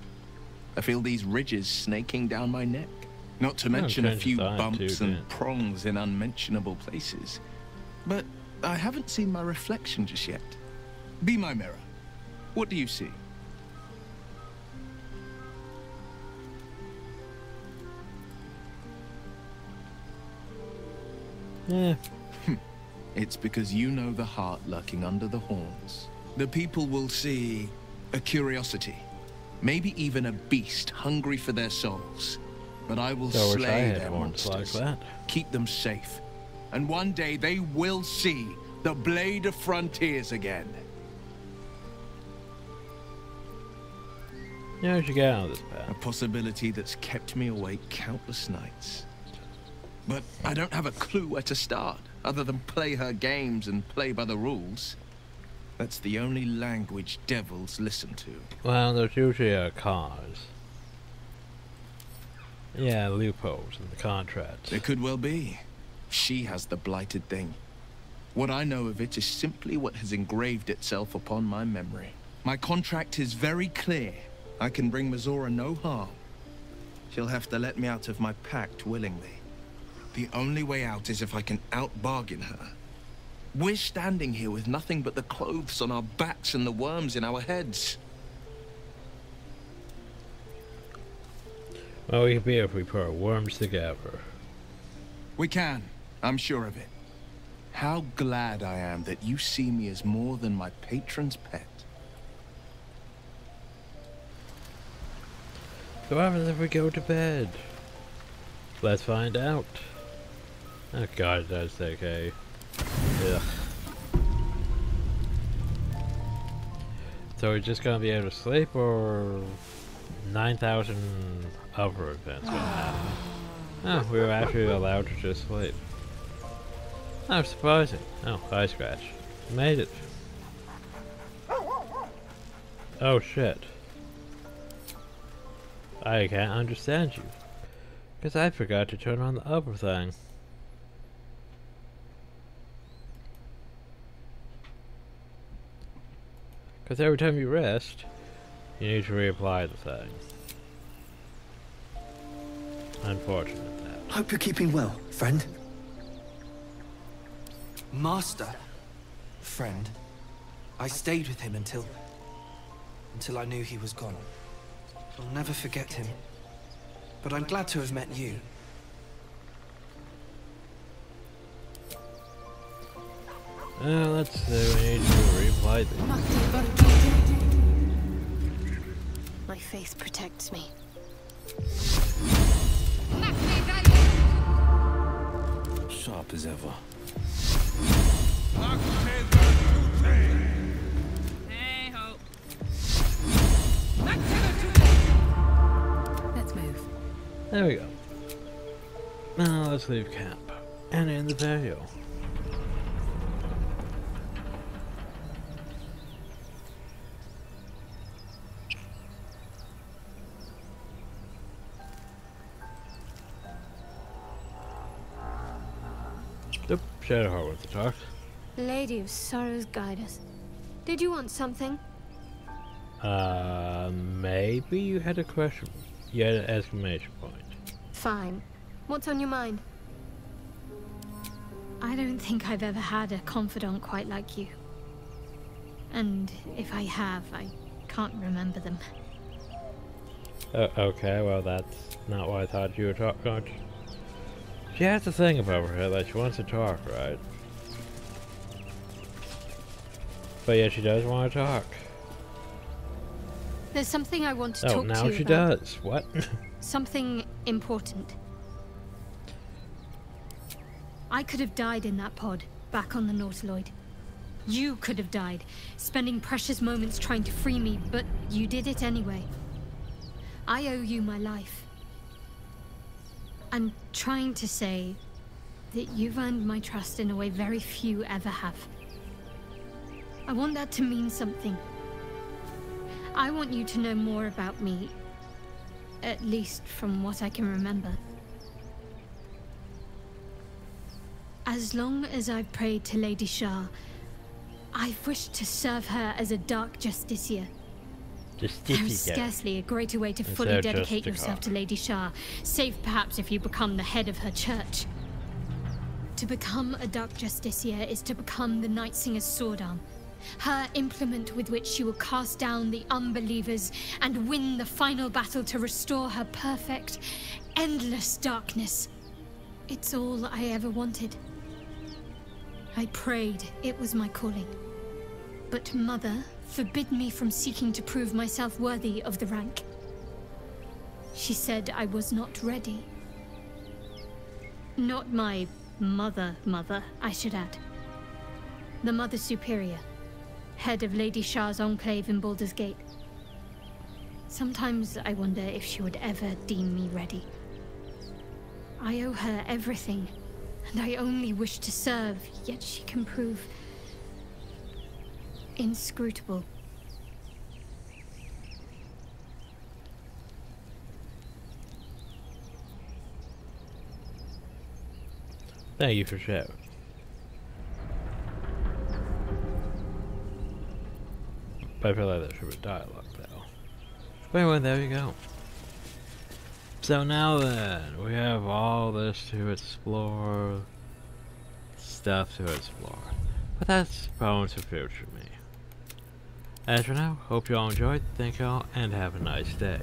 I feel these ridges snaking down my neck. Not to mention a few bumps and prongs in unmentionable places. But I haven't seen my reflection just yet. Be my mirror. What do you see? Yeah. It's because you know the heart lurking under the horns. The people will see a curiosity, maybe even a beast hungry for their souls. But I will slay their monsters, like keep them safe, and one day they will see the Blade of Frontiers again. Yeah, we should get out of this path. A possibility that's kept me awake countless nights. But I don't have a clue where to start, other than play her games and play by the rules. That's the only language devils listen to. Well, there's usually cars. Yeah, loopholes in the contracts. There could well be. She has the blighted thing. What I know of it is simply what has engraved itself upon my memory. My contract is very clear. I can bring Mizora no harm. She'll have to let me out of my pact willingly. The only way out is if I can out-bargain her. We're standing here with nothing but the clothes on our backs and the worms in our heads. Well, we could be if we put our worms together. We can. I'm sure of it. How glad I am that you see me as more than my patron's pet. So what happens if we go to bed? Let's find out. Oh god, that's okay. Ugh. So we're just gonna be able to sleep, or 9,000 other events gonna happen? Oh, we were actually allowed to just sleep. Oh, surprising. Oh, eye scratch. Made it. Oh shit. I can't understand you. Because I forgot to turn on the other thing. Because every time you rest, you need to reapply the thing. Unfortunate that. Hope you're keeping well, friend. Master. Friend. I stayed with him until I knew he was gone. I'll never forget him. But I'm glad to have met you. Let's see, we need to reapply My faith protects me. Sharp as ever. Hey ho. Let's move. There we go. Now let's leave camp and end the video. Yep, Shadowheart wants to talk. Lady of Sorrows, guide us. Did you want something? Maybe you had a question. You had an exclamation point. Fine. What's on your mind? I don't think I've ever had a confidant quite like you. And if I have, I can't remember them. Okay, well that's not what I thought you were talking about. She has a thing about her that she wants to talk, right? But yeah, she does want to talk. There's something I want to talk to you about. Oh, now she does. What? Something important. I could have died in that pod, back on the Nautiloid. You could have died, spending precious moments trying to free me, but you did it anyway. I owe you my life. I'm trying to say that you've earned my trust in a way very few ever have. I want that to mean something. I want you to know more about me, at least from what I can remember. As long as I've prayed to Lady Shah, I've wished to serve her as a Dark Justiciar. There is scarcely a greater way to fully dedicate yourself to Lady Shah, save perhaps if you become the head of her church. To become a Dark Justiciar is to become the Night Singer's sword arm, her implement with which she will cast down the unbelievers and win the final battle to restore her perfect, endless darkness. It's all I ever wanted. I prayed it was my calling. But Mother forbid me from seeking to prove myself worthy of the rank. She said I was not ready. Not my mother, I should add. The Mother Superior, head of Lady Shah's enclave in Baldur's Gate. Sometimes I wonder if she would ever deem me ready. I owe her everything, and I only wish to serve, yet she can prove inscrutable. Thank you for sharing. But I feel like there should be dialogue though. But anyway, there you go. So now then, we have all this to explore, stuff to explore. But that's bones for future me. As for now, hope you all enjoyed, thank you all, and have a nice day.